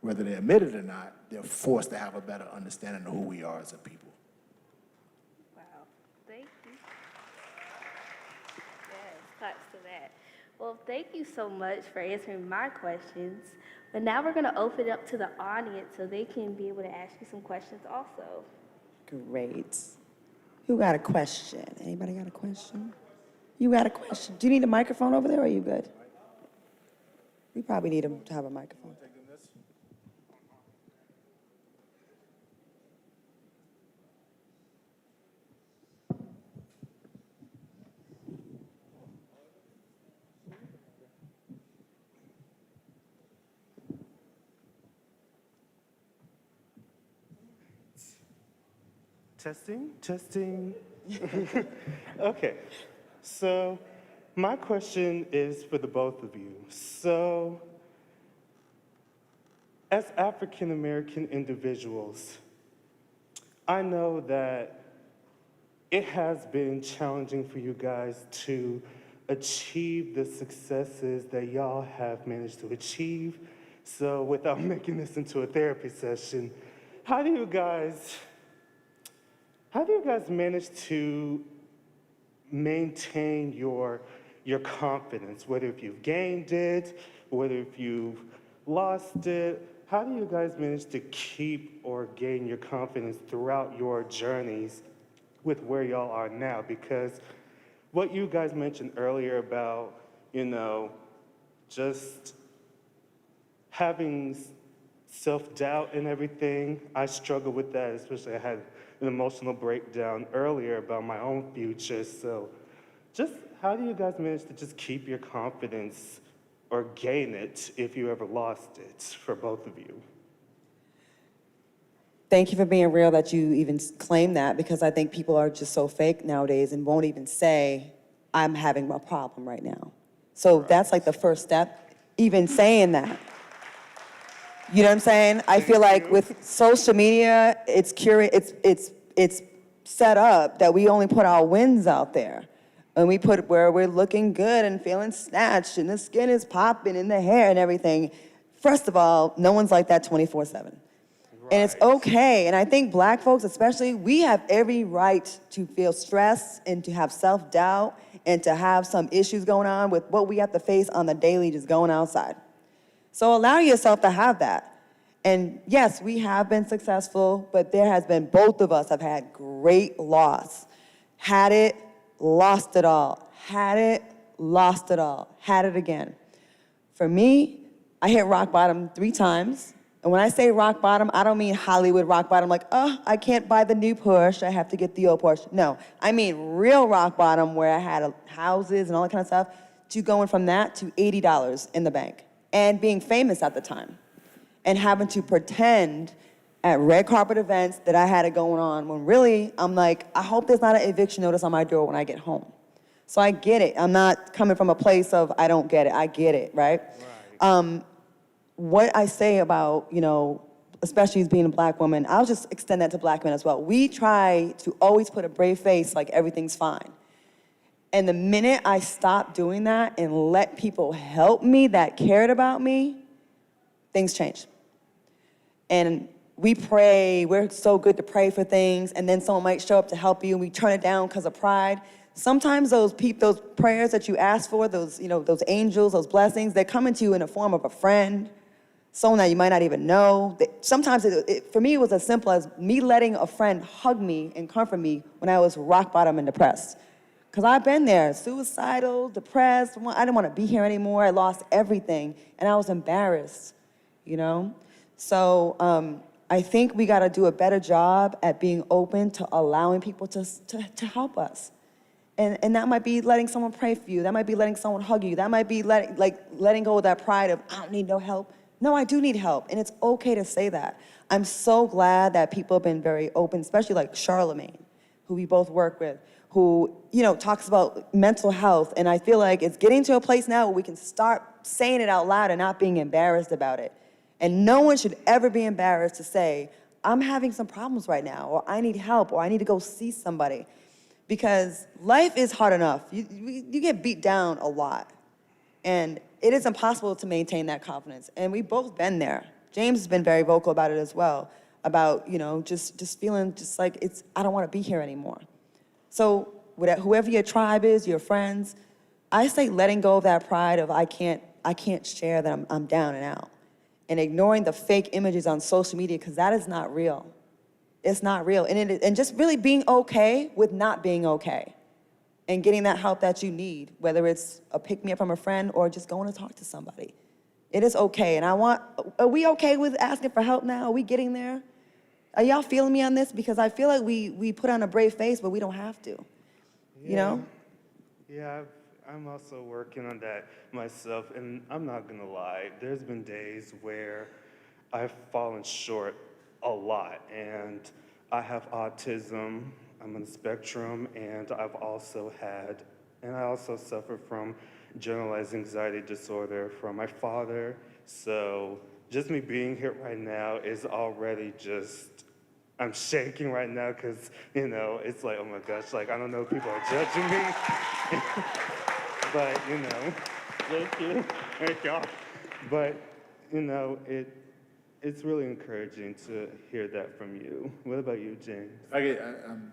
whether they admit it or not, they're forced to have a better understanding of who we are as a people. Wow, thank you. Yes, claps to that. Well, thank you so much for answering my questions. But now we're going to open it up to the audience so they can be able to ask you some questions also. Great. Who got a question? Anybody got a question? You got a question? Do you need a microphone over there, or are you good? We probably need to have a microphone. Testing. Okay, so my question is for the both of you. So, as African American individuals, I know that it has been challenging for you guys to achieve the successes that y'all have managed to achieve. So, without making this into a therapy session, how do you guys manage to maintain your confidence, whether if you've gained it, whether if you've lost it? How do you guys manage to keep or gain your confidence throughout your journeys with where y'all are now? Because what you guys mentioned earlier about, just having self-doubt and everything, I struggle with that, especially I had an emotional breakdown earlier about my own future. So just how do you guys manage to just keep your confidence or gain it if you ever lost it, for both of you? Thank you for being real that you even claim that, because I think people are just so fake nowadays and won't even say, I'm having a problem right now. So that's like the first step, even saying that. You know what I'm saying? I feel like with social media, it's set up that we only put our wins out there. And we put where we're looking good and feeling snatched and the skin is popping and the hair and everything. First of all, no one's like that 24/7. Right. And it's okay. And I think black folks especially, we have every right to feel stress and to have self-doubt and to have some issues going on with what we have to face on the daily just going outside. So allow yourself to have that. And yes, we have been successful, but there has been, both of us have had great loss. Had it, lost it all. Had it, lost it all. Had it again. For me, I hit rock bottom 3 times. And when I say rock bottom, I don't mean Hollywood rock bottom, like, oh, I can't buy the new Porsche, I have to get the old Porsche. No, I mean real rock bottom where I had houses and all that kind of stuff, to going from that to $80 in the bank. And being famous at the time. And having to pretend at red carpet events that I had it going on, when really, I'm like, I hope there's not an eviction notice on my door when I get home. So I get it. I'm not coming from a place of, I don't get it. I get it, right? What I say about, especially as being a black woman, I'll just extend that to black men as well. We try to always put a brave face like everything's fine. And the minute I stopped doing that and let people help me that cared about me, things change. And we pray, we're so good to pray for things, and then someone might show up to help you, and we turn it down because of pride. Sometimes those prayers that you ask for, those angels, those blessings, they come into you in the form of a friend, someone that you might not even know. Sometimes, for me, it was as simple as me letting a friend hug me and comfort me when I was rock bottom and depressed. Because I've been there, suicidal, depressed, I didn't want to be here anymore, I lost everything, and I was embarrassed, So I think we got to do a better job at being open to allowing people to help us. And that might be letting someone pray for you, that might be letting someone hug you, that might be letting go of that pride of, I don't need no help. No, I do need help, and it's okay to say that. I'm so glad that people have been very open, especially like Charlemagne, who we both work with, who, talks about mental health. And I feel like it's getting to a place now where we can start saying it out loud and not being embarrassed about it. And no one should ever be embarrassed to say, I'm having some problems right now, or I need help, or I need to go see somebody. Because life is hard enough. You get beat down a lot. And it is impossible to maintain that confidence. And we've both been there. James has been very vocal about it as well, about, just feeling just like I don't want to be here anymore. So whoever your tribe is, your friends, I say letting go of that pride of I can't share that I'm down and out. And ignoring the fake images on social media, because that is not real. It's not real. And just really being okay with not being okay. And getting that help that you need, whether it's a pick-me-up from a friend or just going to talk to somebody. It is okay. And are we okay with asking for help now? Are we getting there? Are y'all feeling me on this? Because I feel like we put on a brave face, but we don't have to. You know? Yeah, I'm also working on that myself, and I'm not gonna lie, there's been days where I've fallen short a lot, and I have autism, I'm on the spectrum, and I also suffer from generalized anxiety disorder from my father, so just me being here right now is already I'm shaking right now because, it's like, oh my gosh, like, I don't know if people are judging me. But, thank you. Thank y'all. But, it's really encouraging to hear that from you. What about you, James?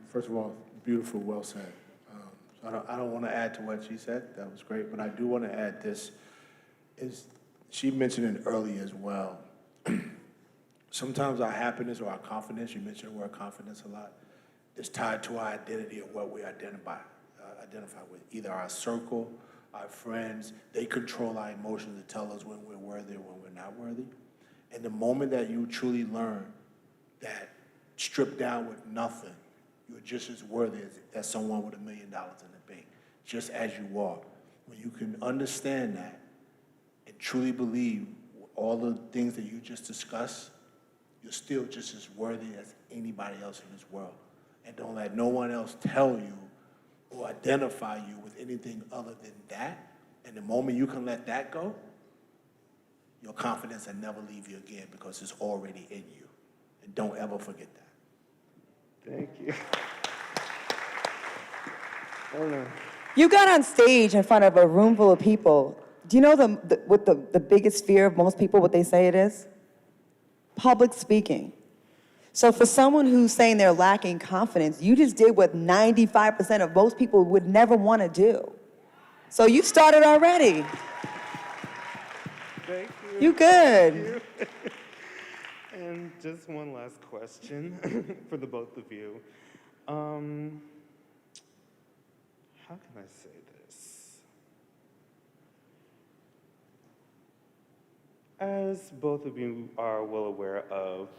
First of all, beautiful, well said. I don't want to add to what she said. That was great. But I do want to add this. She mentioned it earlier as well. Sometimes our happiness or our confidence, you mentioned the word confidence a lot, is tied to our identity or what we identify with. Either our circle, our friends, they control our emotions to tell us when we're worthy or when we're not worthy. And the moment that you truly learn that stripped down with nothing, you're just as worthy as someone with $1 million in the bank, just as you are. When you can understand that and truly believe all the things that you just discussed, you're still just as worthy as anybody else in this world. And don't let no one else tell you or identify you with anything other than that. And the moment you can let that go, your confidence will never leave you again because it's already in you. And don't ever forget that. Thank you. Oh, no. You got on stage in front of a room full of people. Do you know what the biggest fear of most people, what they say it is? Public speaking. So for someone who's saying they're lacking confidence, you just did what 95% of most people would never want to do. So you started already. Thank you. You good. Thank you. And just one last question for the both of you. How can I say this? As both of you are well aware of,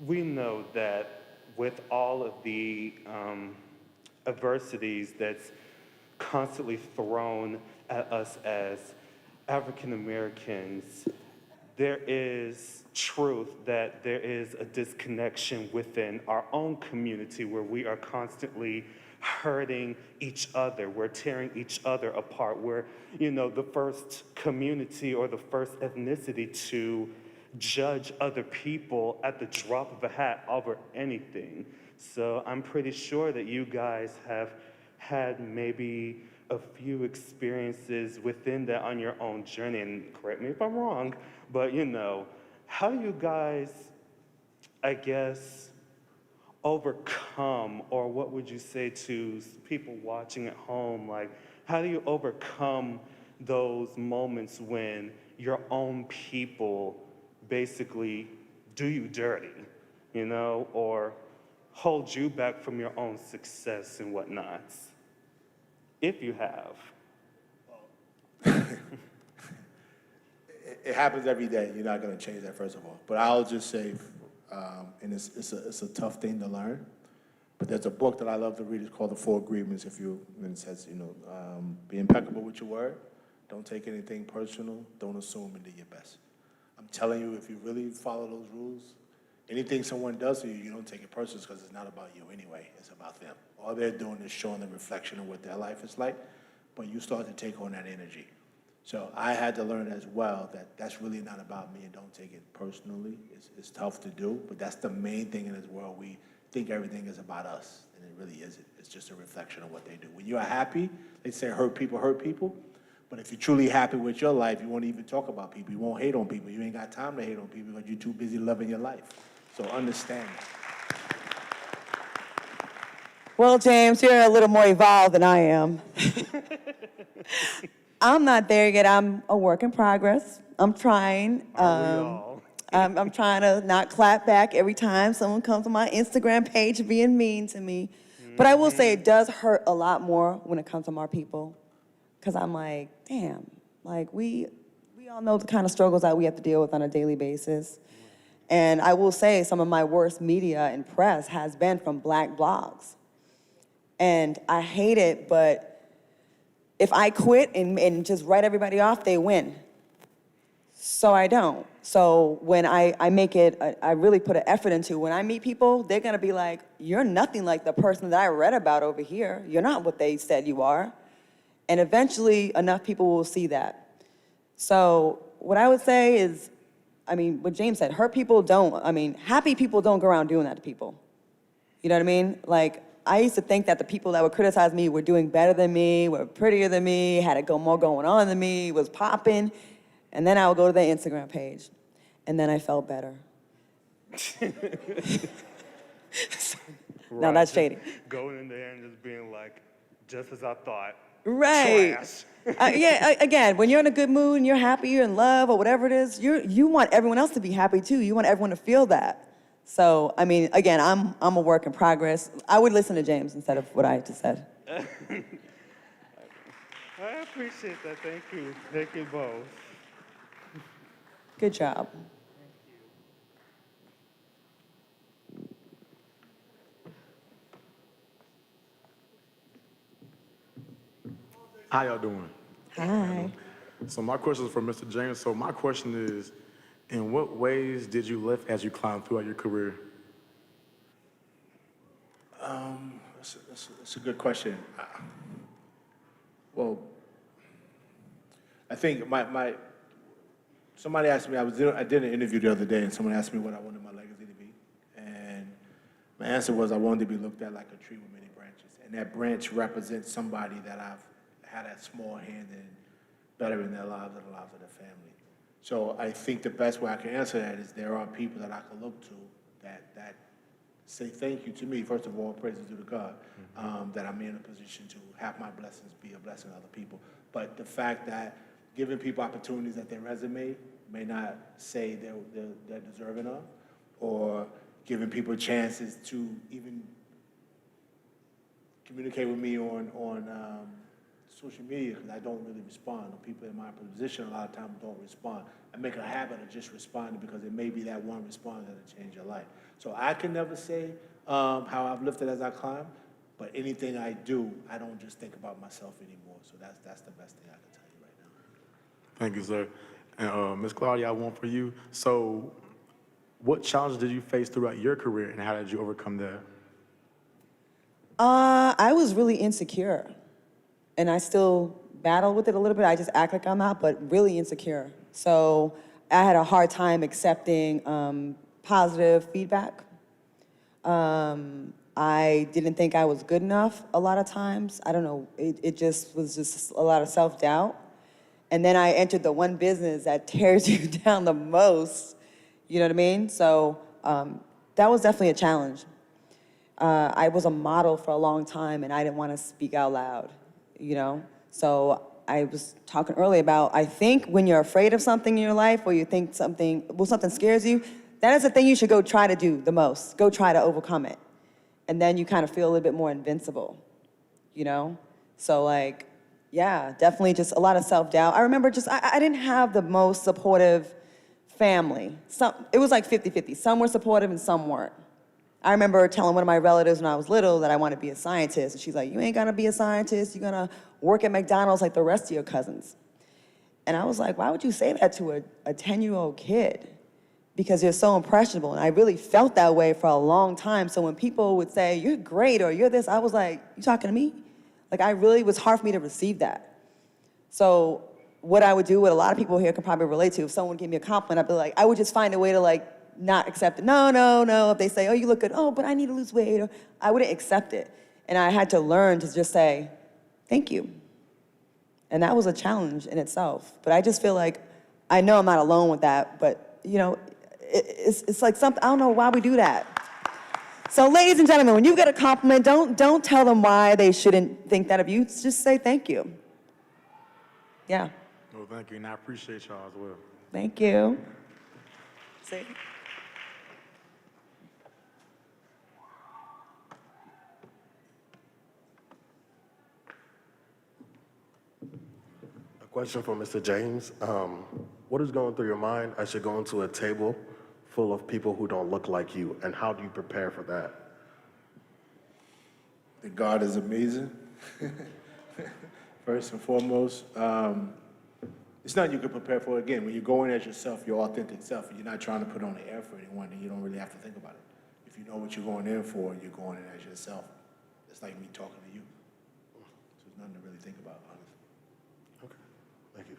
we know that with all of the adversities that's constantly thrown at us as African Americans, there is truth that there is a disconnection within our own community where we are constantly hurting each other. We're tearing each other apart. We're, the first community or the first ethnicity to judge other people at the drop of a hat over anything. So I'm pretty sure that you guys have had maybe a few experiences within that on your own journey, and correct me if I'm wrong, but how do you guys, I guess, overcome, or what would you say to people watching at home, like, how do you overcome those moments when your own people basically do you dirty, or hold you back from your own success and whatnot, if you have? It happens every day. You're not going to change that, first of all. But I'll just say, and it's a tough thing to learn, but there's a book that I love to read. It's called The Four Agreements. And it says, be impeccable with your word. Don't take anything personal. Don't assume, and do your best. I'm telling you, if you really follow those rules, anything someone does to you, you don't take it personal because it's not about you anyway. It's about them. All they're doing is showing the reflection of what their life is like, but you start to take on that energy. So I had to learn as well that that's really not about me, and don't take it personally. It's tough to do, but that's the main thing in this world. We think everything is about us, and it really isn't. It's just a reflection of what they do. When you are happy, they say hurt people, but if you're truly happy with your life, you won't even talk about people. You won't hate on people. You ain't got time to hate on people because you're too busy loving your life. So understand that. Well, James, you're a little more evolved than I am. I'm not there yet. I'm a work in progress. I'm trying. I'm trying to not clap back every time someone comes on my Instagram page being mean to me. But I will say it does hurt a lot more when it comes from our people. Because I'm like, damn, like we all know the kind of struggles that we have to deal with on a daily basis. And I will say some of my worst media and press has been from Black blogs. And I hate it, but if I quit and just write everybody off, they win. So I don't. So when I make it, I really put an effort into, when I meet people, they're gonna be like, you're nothing like the person that I read about over here. You're not what they said you are. And eventually, enough people will see that. So what I would say is, I mean, what James said, happy people don't go around doing that to people. You know what I mean? Like, I used to think that the people that would criticize me were doing better than me, were prettier than me, had more going on than me, was popping. And then I would go to their Instagram page. And then I felt better. Now that's shady. Going in there and just being like, just as I thought. Right. Trash. Yeah, again, when you're in a good mood and you're happy, you're in love or whatever it is, you want everyone else to be happy too. You want everyone to feel that. So, I mean, again, I'm a work in progress. I would listen to James instead of what I just said. I appreciate that. Thank you. Thank you both. Good job. How y'all doing? Hi. So my question is for Mr. James. So my question is, in what ways did you lift as you climbed throughout your career? That's a good question. Well, I think somebody asked me, I did an interview the other day, and someone asked me what I wanted my legacy to be. And my answer was I wanted to be looked at like a tree with many branches. And that branch represents somebody that I've had a small hand in bettering their lives and the lives of their family. So I think the best way I can answer that is there are people that I can look to that say thank you to me. First of all, praises due to God, that I'm in a position to have my blessings be a blessing to other people. But the fact that giving people opportunities that their resume may not say they're deserving of, or giving people chances to even communicate with me on social media, because I don't really respond. People in my position a lot of times don't respond. I make a habit of just responding because it may be that one response that'll change your life. So I can never say how I've lifted as I climb, but anything I do, I don't just think about myself anymore. So that's the best thing I can tell you right now. Thank you, sir. And Ms. Claudia, I have one for you. So what challenges did you face throughout your career, and how did you overcome that? I was really insecure. And I still battle with it a little bit. I just act like I'm not, but really insecure. So I had a hard time accepting positive feedback. I didn't think I was good enough a lot of times. I don't know, it just was just a lot of self-doubt. And then I entered the one business that tears you down the most, you know what I mean? So that was definitely a challenge. I was a model for a long time and I didn't want to speak out loud, you know? So I was talking earlier about, I think when you're afraid of something in your life, or you think something scares you, that is the thing you should go try to do the most. Go try to overcome it. And then you kind of feel a little bit more invincible, you know? So like, yeah, definitely just a lot of self-doubt. I remember I didn't have the most supportive family. It was like 50-50. Some were supportive and some weren't. I remember telling one of my relatives when I was little that I wanted to be a scientist. And she's like, you ain't gonna be a scientist. You're gonna work at McDonald's like the rest of your cousins. And I was like, why would you say that to a 10-year-old kid? Because you're so impressionable. And I really felt that way for a long time. So when people would say, you're great, or you're this, I was like, you talking to me? Like, it was hard for me to receive that. So what I would do, what a lot of people here can probably relate to, if someone gave me a compliment, I'd be like, I would just find a way to like not accept it. No, no, no. If they say, oh, you look good, oh, but I need to lose weight, or I wouldn't accept it. And I had to learn to just say, thank you. And that was a challenge in itself. But I just feel like, I know I'm not alone with that, but you know, it's like something, I don't know why we do that. So ladies and gentlemen, when you get a compliment, don't tell them why they shouldn't think that of you. Just say thank you. Yeah. Well, thank you, and I appreciate y'all as well. Thank you. See? A question for Mr. James. What is going through your mind as you're going to a table full of people who don't look like you, and how do you prepare for that? That God is amazing. First and foremost, it's not you can prepare for it. Again, when you go in as yourself, your authentic self, and you're not trying to put on the air for anyone, then you don't really have to think about it. If you know what you're going in for, you're going in as yourself. It's like me talking to you. So there's nothing to really think about, honestly. Okay, thank you.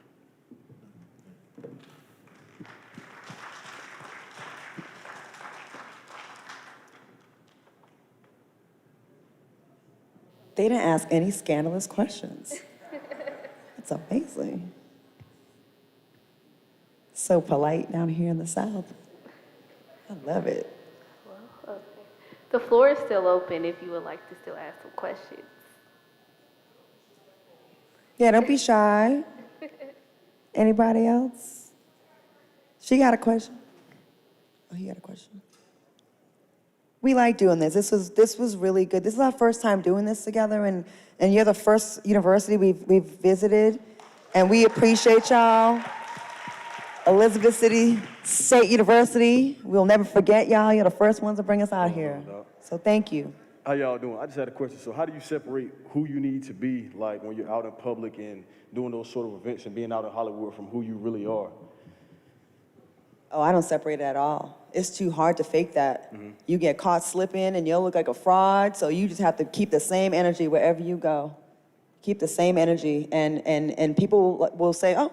They didn't ask any scandalous questions. It's amazing. So polite down here in the South. I love it. Well, okay. The floor is still open if you would like to still ask some questions. Yeah, don't be shy. Anybody else? She got a question? Oh, he got a question. We like doing this. This was really good. This is our first time doing this together, and you're the first university we've visited, and we appreciate y'all. Elizabeth City State University, we'll never forget y'all. You're the first ones to bring us out here. So thank you. How y'all doing? I just had a question. So how do you separate who you need to be, like when you're out in public and doing those sort of events and being out in Hollywood, from who you really are? Oh, I don't separate it at all. It's too hard to fake that. You get caught slipping and you'll look like a fraud, so you just have to keep the same energy wherever you go. Keep the same energy, and people will say, oh,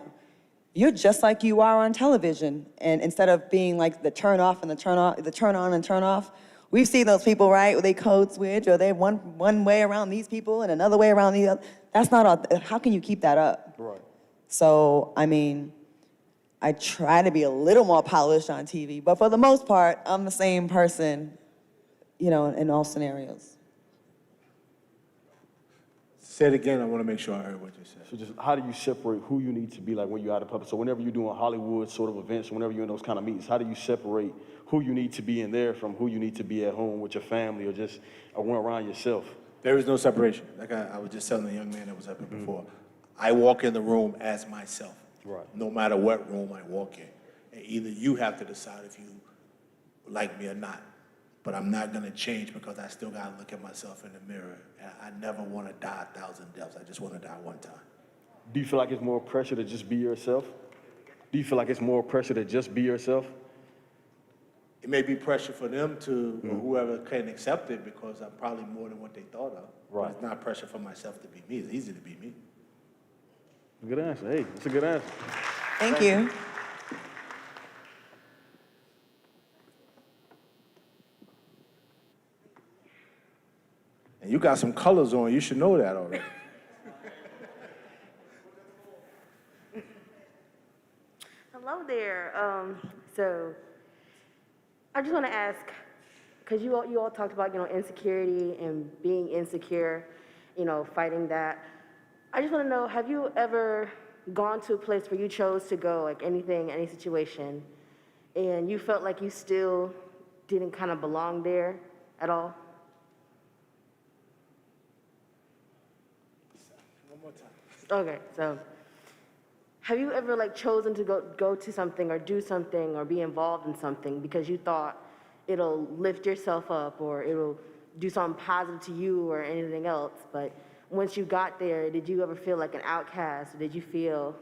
you're just like you are on television. And instead of being like the turn off and the turn on and turn off, we've seen those people, right, where they code switch, or they one way around these people and another way around the other. That's not, how can you keep that up? Right. So, I mean, I try to be a little more polished on TV, but for the most part, I'm the same person, you know, in all scenarios. Say it again, I want to make sure I heard what you said. So just how do you separate who you need to be, like when you're out in public? So whenever you're doing Hollywood sort of events, whenever you're in those kind of meetings, how do you separate who you need to be in there from who you need to be at home with your family, or just around yourself? There is no separation. Like I was just telling the young man that was up here before. I walk in the room as myself. Right. No matter what room I walk in. And either you have to decide if you like me or not. But I'm not gonna change because I still gotta look at myself in the mirror. And I never wanna die 1,000 deaths. I just wanna die one time. Do you feel like it's more pressure to just be yourself? Do you feel like it's more pressure to just be yourself? It may be pressure for them to, or whoever can accept it, because I'm probably more than what they thought of. Right. But it's not pressure for myself to be me. It's easy to be me. Good answer. Hey, that's a good answer. Thank you. And you got some colors on. You should know that already. Hello there. So I just want to ask, because you all talked about, you know, insecurity and being insecure, you know, fighting that. I just want to know, have you ever gone to a place where you chose to go, like anything, any situation, and you felt like you still didn't kind of belong there at all? One more time. Okay, so have you ever like chosen to go to something or do something or be involved in something because you thought it'll lift yourself up or it'll do something positive to you or anything else, but once you got there, did you ever feel like an outcast, or did you feel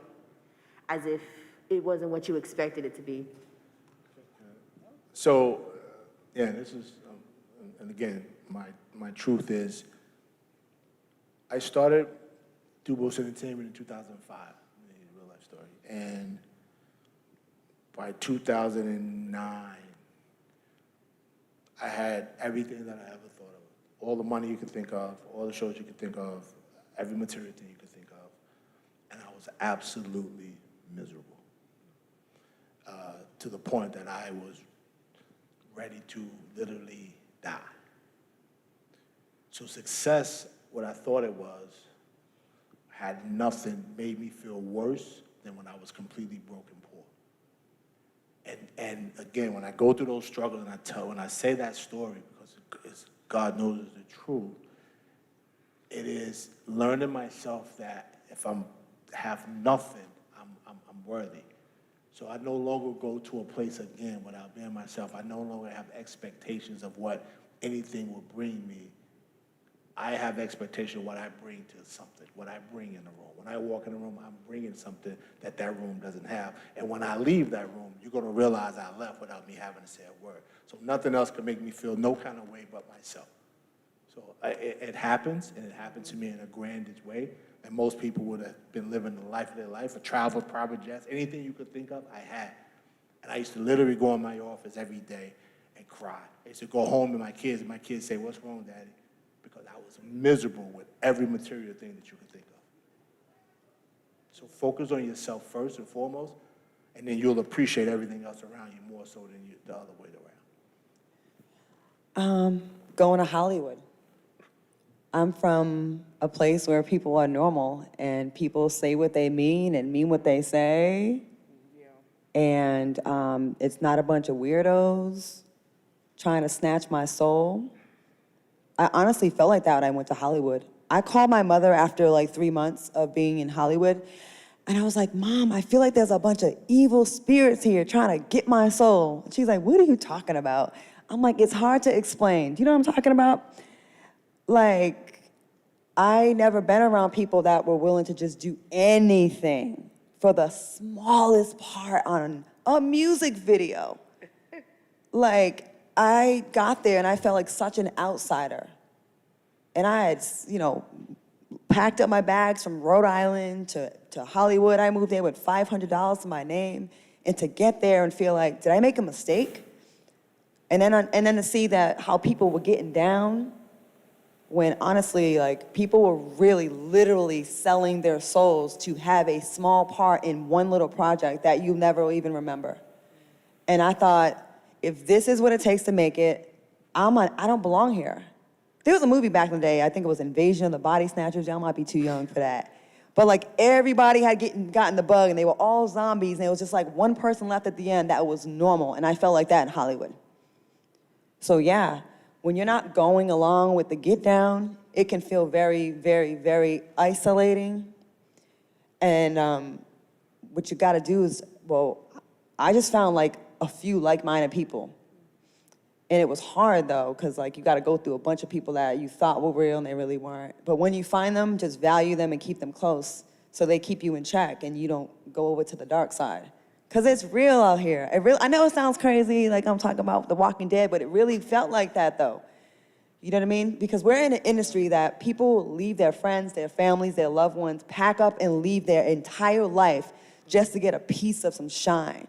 as if it wasn't what you expected it to be? So, yeah, this is, and again, my truth is, I started Dubose Entertainment in 2005. Real life by 2009, I had everything that I ever thought of. All the money you could think of, all the shows you could think of, every material thing you could think of. And I was absolutely miserable. To the point that I was ready to literally die. So success, what I thought it was, had nothing, made me feel worse than when I was completely broken poor. And again, when I go through those struggles and when I say that story, because God knows it's the truth, it is learning myself that if I'm have nothing, I'm worthy. So I no longer go to a place again without being myself. I no longer have expectations of what anything will bring me. I have expectation of what I bring to something, what I bring in the room. When I walk in the room, I'm bringing something that room doesn't have. And when I leave that room, you're going to realize I left without me having to say a word. So nothing else can make me feel no kind of way but myself. So it happens, and it happened to me in a grandiose way. And most people would have been living the life of their life, a travel, private jets, anything you could think of, I had. And I used to literally go in my office every day and cry. I used to go home to my kids, and my kids say, "What's wrong, Daddy?" Because I was miserable with every material thing that you could think of. So focus on yourself first and foremost, and then you'll appreciate everything else around you more so than the other way around. Going to Hollywood. I'm from a place where people are normal and people say what they mean and mean what they say. Yeah. And it's not a bunch of weirdos trying to snatch my soul. I honestly felt like that when I went to Hollywood. I called my mother after like 3 months of being in Hollywood, and I was like, "Mom, I feel like there's a bunch of evil spirits here trying to get my soul." And she's like, "What are you talking about?" I'm like, "It's hard to explain. Do you know what I'm talking about?" Like, I never been around people that were willing to just do anything for the smallest part on a music video. Like, I got there and I felt like such an outsider. And I had, packed up my bags from Rhode Island to Hollywood. I moved there with $500 to my name. And to get there and feel like, did I make a mistake? And then to see that how people were getting down, when honestly, like, people were really literally selling their souls to have a small part in one little project that you never even remember. And I thought, if this is what it takes to make it, I don't belong here. There was a movie back in the day, I think it was Invasion of the Body Snatchers. Y'all might be too young for that. But like, everybody had gotten the bug and they were all zombies, and it was just like one person left at the end that was normal. And I felt like that in Hollywood. So yeah, when you're not going along with the get down, it can feel very, very, very isolating. And what you gotta do is, I just found like a few like-minded people. And it was hard though, because like you gotta go through a bunch of people that you thought were real and they really weren't. But when you find them, just value them and keep them close so they keep you in check and you don't go over to the dark side. Because it's real out here. I know it sounds crazy, like I'm talking about The Walking Dead, but it really felt like that though. You know what I mean? Because we're in an industry that people leave their friends, their families, their loved ones, pack up and leave their entire life just to get a piece of some shine.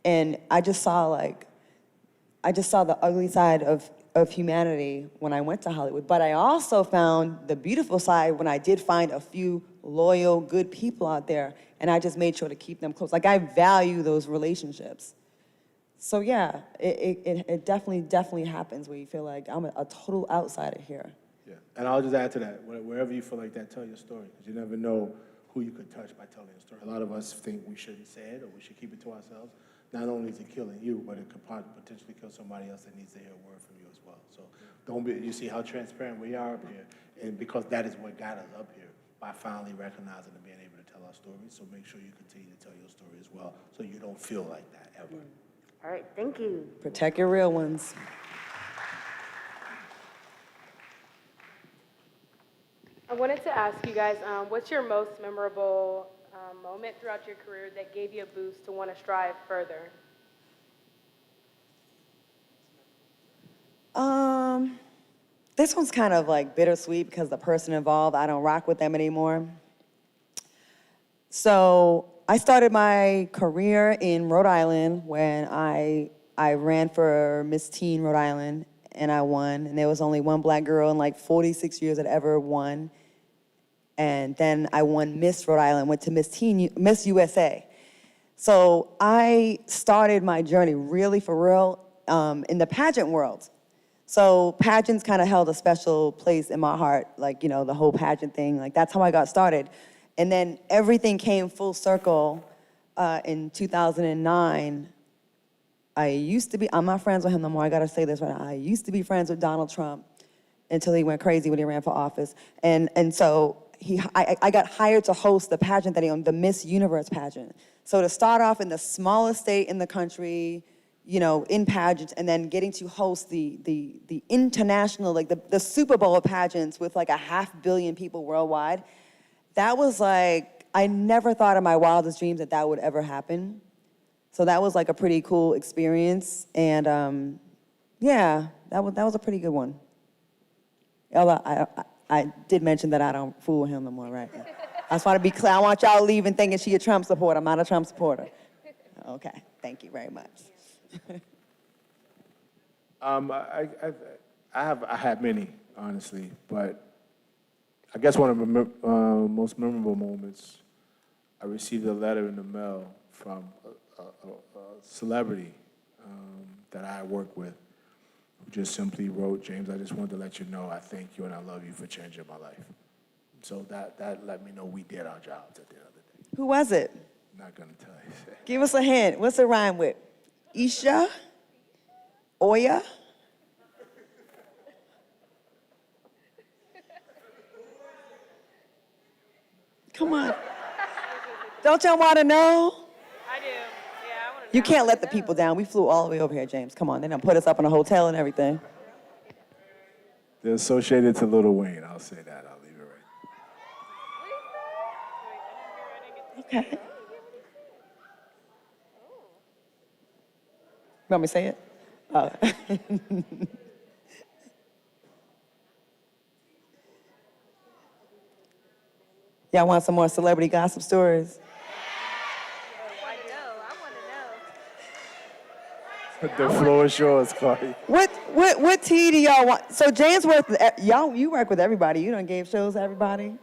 And I just saw the ugly side of humanity when I went to Hollywood. But I also found the beautiful side when I did find a few loyal, good people out there, and I just made sure to keep them close. Like, I value those relationships. So yeah, it definitely happens where you feel like I'm a total outsider here. Yeah, and I'll just add to that, wherever you feel like that, tell your story, because you never know who you could touch by telling your story. A lot of us think we shouldn't say it or we should keep it to ourselves. Not only is it killing you, but it could potentially kill somebody else that needs to hear a word from you as well. So you see how transparent we are up here, and because that is what got us up here, by finally recognizing and being able to tell our stories. So make sure you continue to tell your story as well, so you don't feel like that ever. All right, thank you. Protect your real ones. I wanted to ask you guys, what's your most memorable moment throughout your career that gave you a boost to want to strive further? This one's kind of like bittersweet because the person involved, I don't rock with them anymore. So I started my career in Rhode Island when I ran for Miss Teen Rhode Island, and I won. And there was only one black girl in like 46 years that ever won. And then I won Miss Rhode Island, went to Miss USA. So I started my journey really for real in the pageant world. So pageants kind of held a special place in my heart, like, you know, the whole pageant thing, like that's how I got started. And then everything came full circle in 2009. I'm not friends with him no more, I gotta say this right now. I used to be friends with Donald Trump until he went crazy when he ran for office. And so I got hired to host the pageant that he owned, the Miss Universe pageant. So to start off in the smallest state in the country, you know, in pageants, and then getting to host the international, like the Super Bowl of pageants with like 500 million people worldwide, that was like, I never thought in my wildest dreams that that would ever happen. So that was like a pretty cool experience, and yeah, that was a pretty good one. Although I did mention that I don't fool with him no more, right? I just want to be clear. I want y'all leaving thinking she a Trump supporter. I'm not a Trump supporter. Okay, thank you very much. I had many, honestly, but I guess one of the most memorable moments, I received a letter in the mail from a celebrity that I work with, who just simply wrote, "James, I just wanted to let you know I thank you and I love you for changing my life." So that let me know we did our jobs at the end of the day. Who was it? Not gonna tell you. Give us a hint. What's it rhyme with? Isha? Oya? Come on. Don't y'all want to know? I do. Yeah, I want to. You can't let the people down. We flew all the way over here, James. Come on. They done put us up in a hotel and everything. They're associated to Lil Wayne. I'll say that. I'll leave it right. Okay. You want me to say it? Y'all want some more celebrity gossip stories? The floor is yours, Claudia. What tea do y'all want? So James worked with, you work with everybody. You done gave shows to everybody.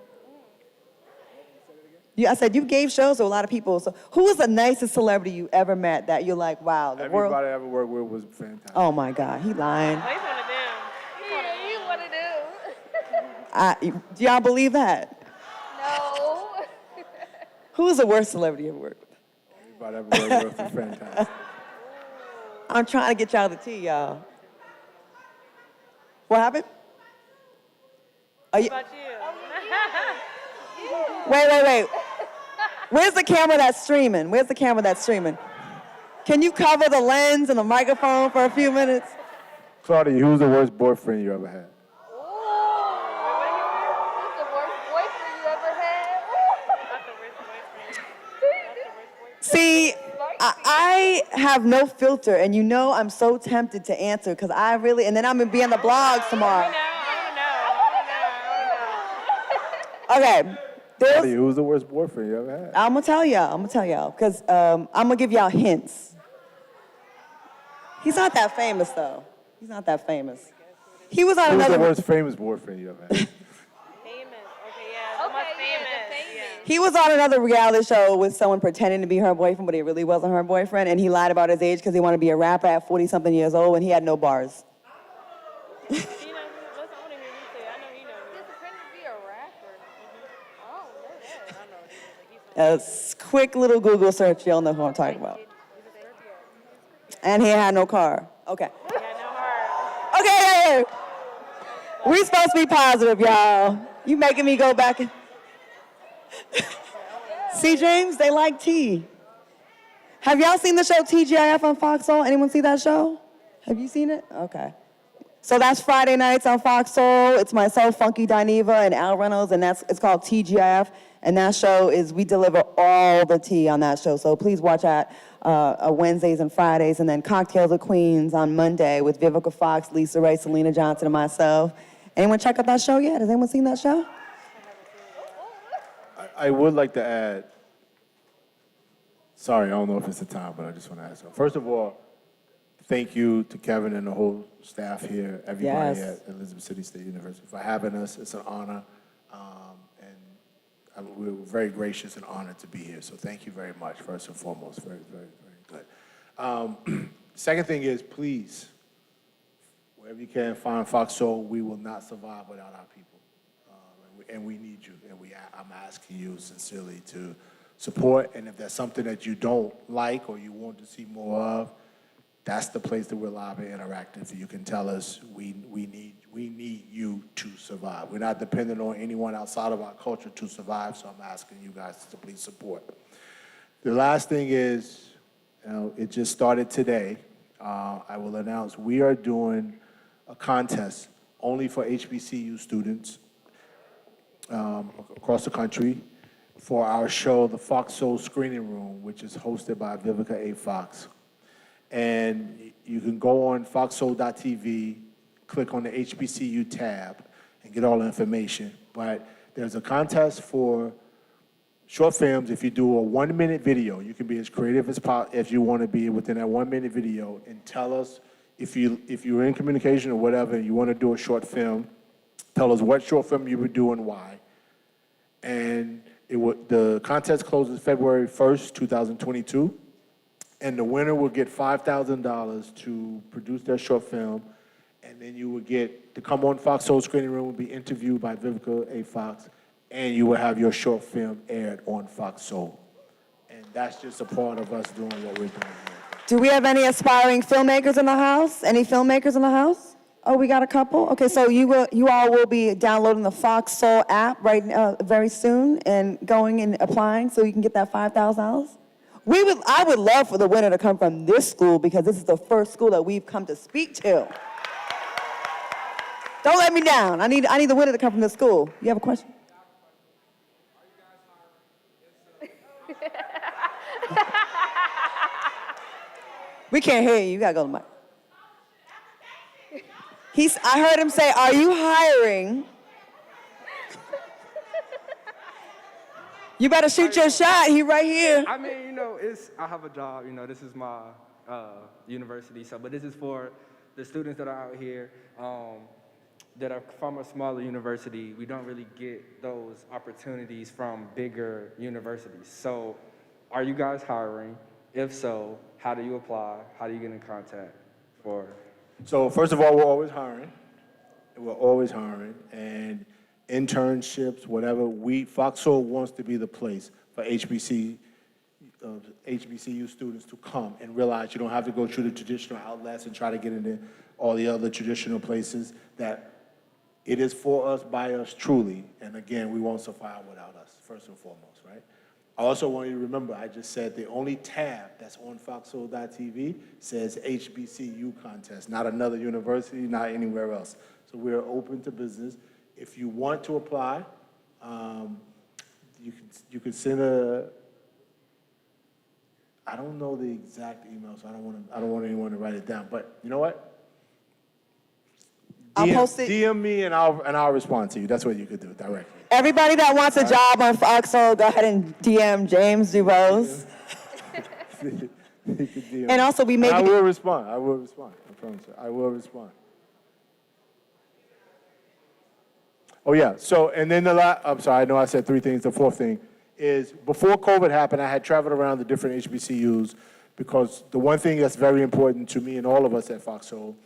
I said you gave shows to a lot of people. So who was the nicest celebrity you ever met that you're like, wow, the world? Everybody I ever worked with was fantastic. Oh my God, he lying. He's one of them. You want to do? Do y'all believe that? No. Who was the worst celebrity you ever worked with? Everybody I ever worked with was fantastic. I'm trying to get y'all the tea, y'all. What happened? What about you? Wait. Where's the camera that's streaming? Can you cover the lens and the microphone for a few minutes? Claudia, who's the worst boyfriend you ever had? Who's the worst boyfriend you ever had? See, I have no filter, and you know I'm so tempted to answer because I really, and then I'm gonna be on the blogs tomorrow. Okay. Claudia, who's the worst boyfriend you ever had? I'm gonna tell y'all, because I'm gonna give y'all hints. He's not that famous, though. He was on Who's another. the worst famous boyfriend you ever had? He was on another reality show with someone pretending to be her boyfriend, but he really wasn't her boyfriend, and he lied about his age because he wanted to be a rapper at 40-something years old, and he had no bars. A quick little Google search, you'll know who I'm talking about. And he had no car. Okay. Okay. We supposed to be positive, y'all. You making me go back and... See, James, they like tea. Have y'all seen the show TGIF on Fox Soul? Anyone see that show? Have you seen it? Okay. So that's Friday nights on Fox Soul. It's myself, Funky Dineva, and Al Reynolds, and it's called TGIF. And that show is, we deliver all the tea on that show. So please watch that Wednesdays and Fridays. And then Cocktails of Queens on Monday with Vivica Fox, Lisa Ray, Selena Johnson, and myself. Anyone check out that show yet? Has anyone seen that show? I would like to add, Sorry, I don't know if it's the time, but I just want to ask. First of all, thank you to Kevin and the whole staff here, everybody Yes. at Elizabeth City State University for having us. It's an honor, we're very gracious and honored to be here. So thank you very much, first and foremost. Very, very, very good. Second thing is, please, wherever you can find Fox Soul, we will not survive without our people. And we need you. And I'm asking you sincerely to support. And if there's something that you don't like or you want to see more of, that's the place that we're live and interactive. You can tell us we need you to survive. We're not dependent on anyone outside of our culture to survive, so I'm asking you guys to please support. The last thing is, it just started today. I will announce we are doing a contest only for HBCU students across the country for our show, The Fox Soul Screening Room, which is hosted by Vivica A. Fox. And you can go on foxsoul.tv, click on the HBCU tab, and get all the information. But there's a contest for short films. If you do a 1-minute video, you can be as creative as possible if you want to be within that 1-minute video, and tell us if you're in communication or whatever, and you want to do a short film, tell us what short film you would do and why. And the contest closes February 1st, 2022. And the winner will get $5,000 to produce their short film, and then you will get to come on Fox Soul Screening Room, will be interviewed by Vivica A. Fox, and you will have your short film aired on Fox Soul. And that's just a part of us doing what we're doing here. Do we have any aspiring filmmakers in the house? Any filmmakers in the house? Oh, we got a couple? Okay, so you all will be downloading the Fox Soul app very soon and going and applying so you can get that $5,000? I would love for the winner to come from this school because this is the first school that we've come to speak to. Don't let me down. I need the winner to come from this school. You have a question? We can't hear you. You gotta go to the mic. I heard him say, "Are you hiring?" You better shoot your shot. He right here. I mean, I have a job. This is my university. But this is for the students that are out here that are from a smaller university. We don't really get those opportunities from bigger universities. So, are you guys hiring? If so, how do you apply? How do you get in contact for? So first of all, we're always hiring. We're always hiring, and internships, whatever. Fox Soul wants to be the place for HBCU students to come and realize you don't have to go through the traditional outlets and try to get into all the other traditional places, that it is for us, by us, truly. And again, we won't survive without us, first and foremost, right? I also want you to remember, I just said the only tab that's on foxsoul.tv says HBCU contest, not another university, not anywhere else. So we're open to business. If you want to apply, you can send I don't know the exact email, so I don't want anyone to write it down. But you know what? I'll post it. DM me and I'll respond to you. That's what you could do directly. Everybody that wants a job on Fox Soul, go ahead and DM James Dubose. And also we make. I will respond. I promise you. I will respond. Oh yeah. So and then I'm sorry. I know I said 3 things. The 4th thing is before COVID happened, I had traveled around the different HBCUs because the one thing that's very important to me and all of us at Fox Soul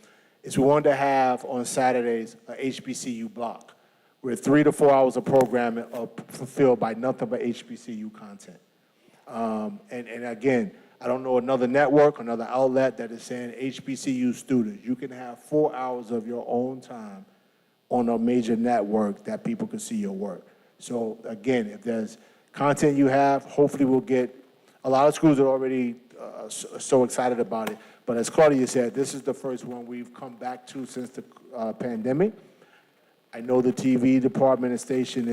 is we wanted to have on Saturdays a HBCU block where 3 to 4 hours of programming are fulfilled by nothing but HBCU content. And again, I don't know another network, another outlet that is saying HBCU students, you can have 4 hours of your own time on a major network that people can see your work. So again, if there's content you have, hopefully we'll get, a lot of schools are already so excited about it. But as Claudia said, this is the first one we've come back to since the pandemic. I know the TV department and station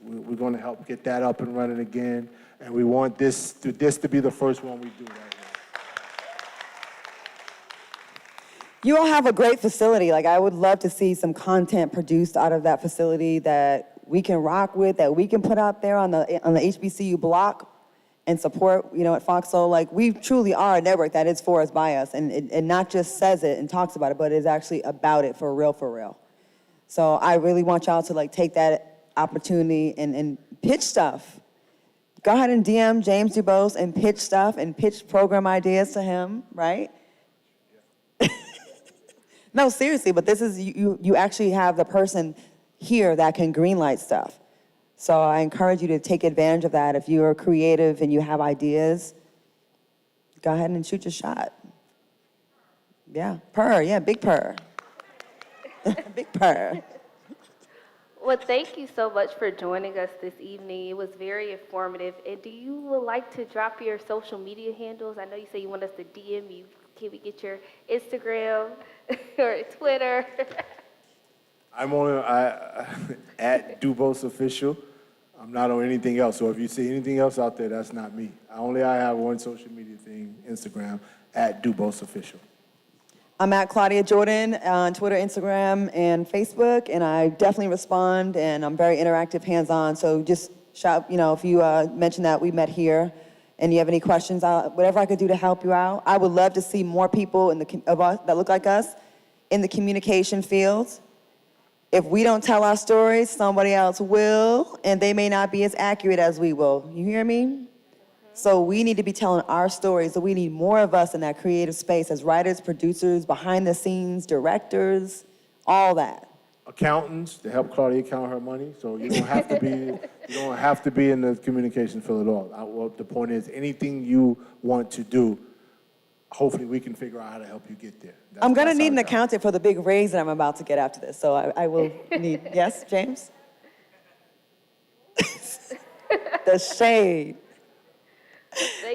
we're going to help get that up and running again. And we want this to be the first one we do right now. You all have a great facility. I would love to see some content produced out of that facility that we can rock with, that we can put out there on the HBCU block. and support, at Fox Soul. Like, we truly are a network that is for us, by us, and it not just says it and talks about it, but is actually about it for real, for real. So I really want y'all to, like, take that opportunity and pitch stuff. Go ahead and DM James Dubose and pitch stuff and pitch program ideas to him, right? No, seriously, but this is, you actually have the person here that can greenlight stuff. So I encourage you to take advantage of that. If you're creative and you have ideas, go ahead and shoot your shot. Yeah, big purr. Big purr. Well, thank you so much for joining us this evening. It was very informative. And do you would like to drop your social media handles? I know you say you want us to DM you. Can we get your Instagram or Twitter? I'm on at Dubose Official. I'm not on anything else. So if you see anything else out there, that's not me. I have one social media thing, Instagram, at Dubose Official. I'm at Claudia Jordan on Twitter, Instagram, and Facebook, and I definitely respond, and I'm very interactive, hands-on. So just shout, if you mention that we met here, and you have any questions, whatever I could do to help you out. I would love to see more people of us that look like us in the communication field. If we don't tell our stories, somebody else will, and they may not be as accurate as we will. You hear me? So we need to be telling our stories. So we need more of us in that creative space as writers, producers, behind the scenes, directors, all that. Accountants to help Claudia count her money. So you don't have to be in the communication field at all. Well, the point is, anything you want to do, hopefully we can figure out how to help you get there. I'm going to need an accountant for the big raise that I'm about to get after this. So I will need, yes, James? The shade.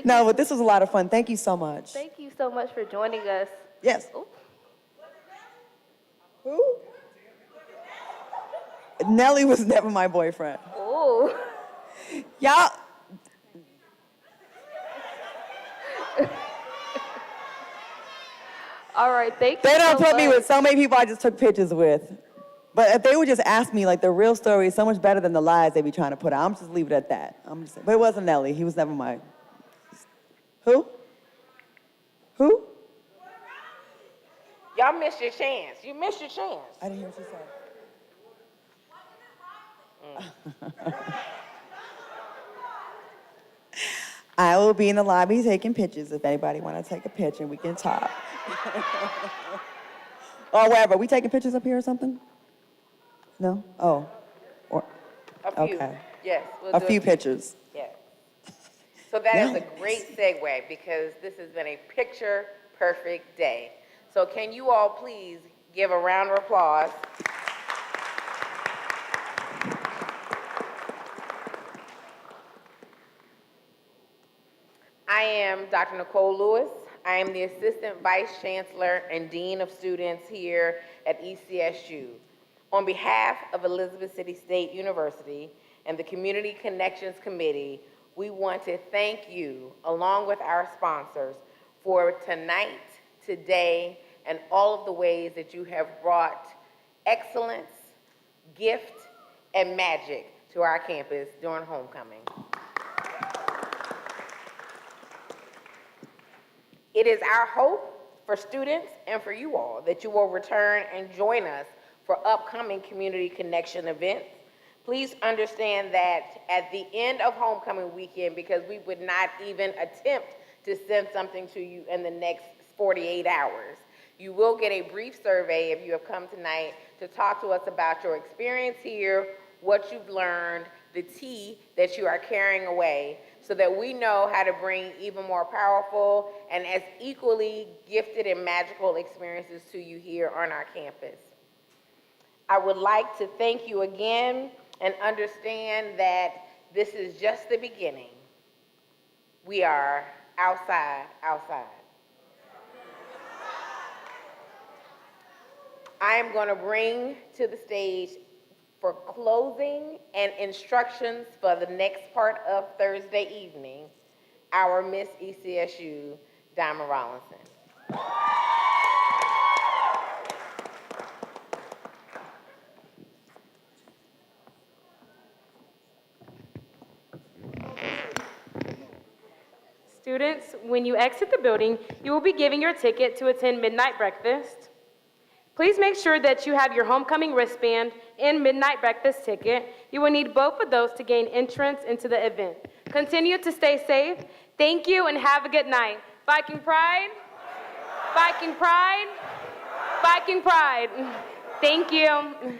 No, but this was a lot of fun. Thank you so much. Thank you so much for joining us. Yes. Ooh. Who? Nelly was never my boyfriend. Ooh. Y'all. All right, thank you. They don't so put me much. with so many people I just took pictures with. But if they would just ask me, like, the real story is so much better than the lies they be trying to put out. I'm just leave it at that. But it wasn't Nelly. He was never my. Who? Who? Y'all missed your chance. You missed your chance. I didn't hear what you said. I will be in the lobby taking pictures if anybody want to take a picture. We can talk. Or wherever. We taking pictures up here or something? No? Oh. A few. Okay. Yes. A few pictures. Yes. So that is a great segue because this has been a picture-perfect day. So can you all please give a round of applause? I am Dr. Nicole Lewis. I am the Assistant Vice Chancellor and Dean of Students here at ECSU. On behalf of Elizabeth City State University and the Community Connections Committee, we want to thank you, along with our sponsors, for tonight, today, and all of the ways that you have brought excellence, gift, and magic to our campus during homecoming. It is our hope for students and for you all that you will return and join us for upcoming community connection events. Please understand that at the end of homecoming weekend, because we would not even attempt to send something to you in the next 48 hours, you will get a brief survey if you have come tonight to talk to us about your experience here, what you've learned, the tea that you are carrying away, so that we know how to bring even more powerful and as equally gifted and magical experiences to you here on our campus. I would like to thank you again and understand that this is just the beginning. We are outside. I am going to bring to the stage for closing and instructions for the next part of Thursday evening, our Miss ECSU, Diamond Rollinson. students, when you exit the building, you will be giving your ticket to attend midnight breakfast. Please make sure that you have your homecoming wristband and midnight breakfast ticket. You will need both of those to gain entrance into the event. Continue to stay safe. Thank you and have a good night. Viking Pride, Viking Pride, Viking Pride. Thank you.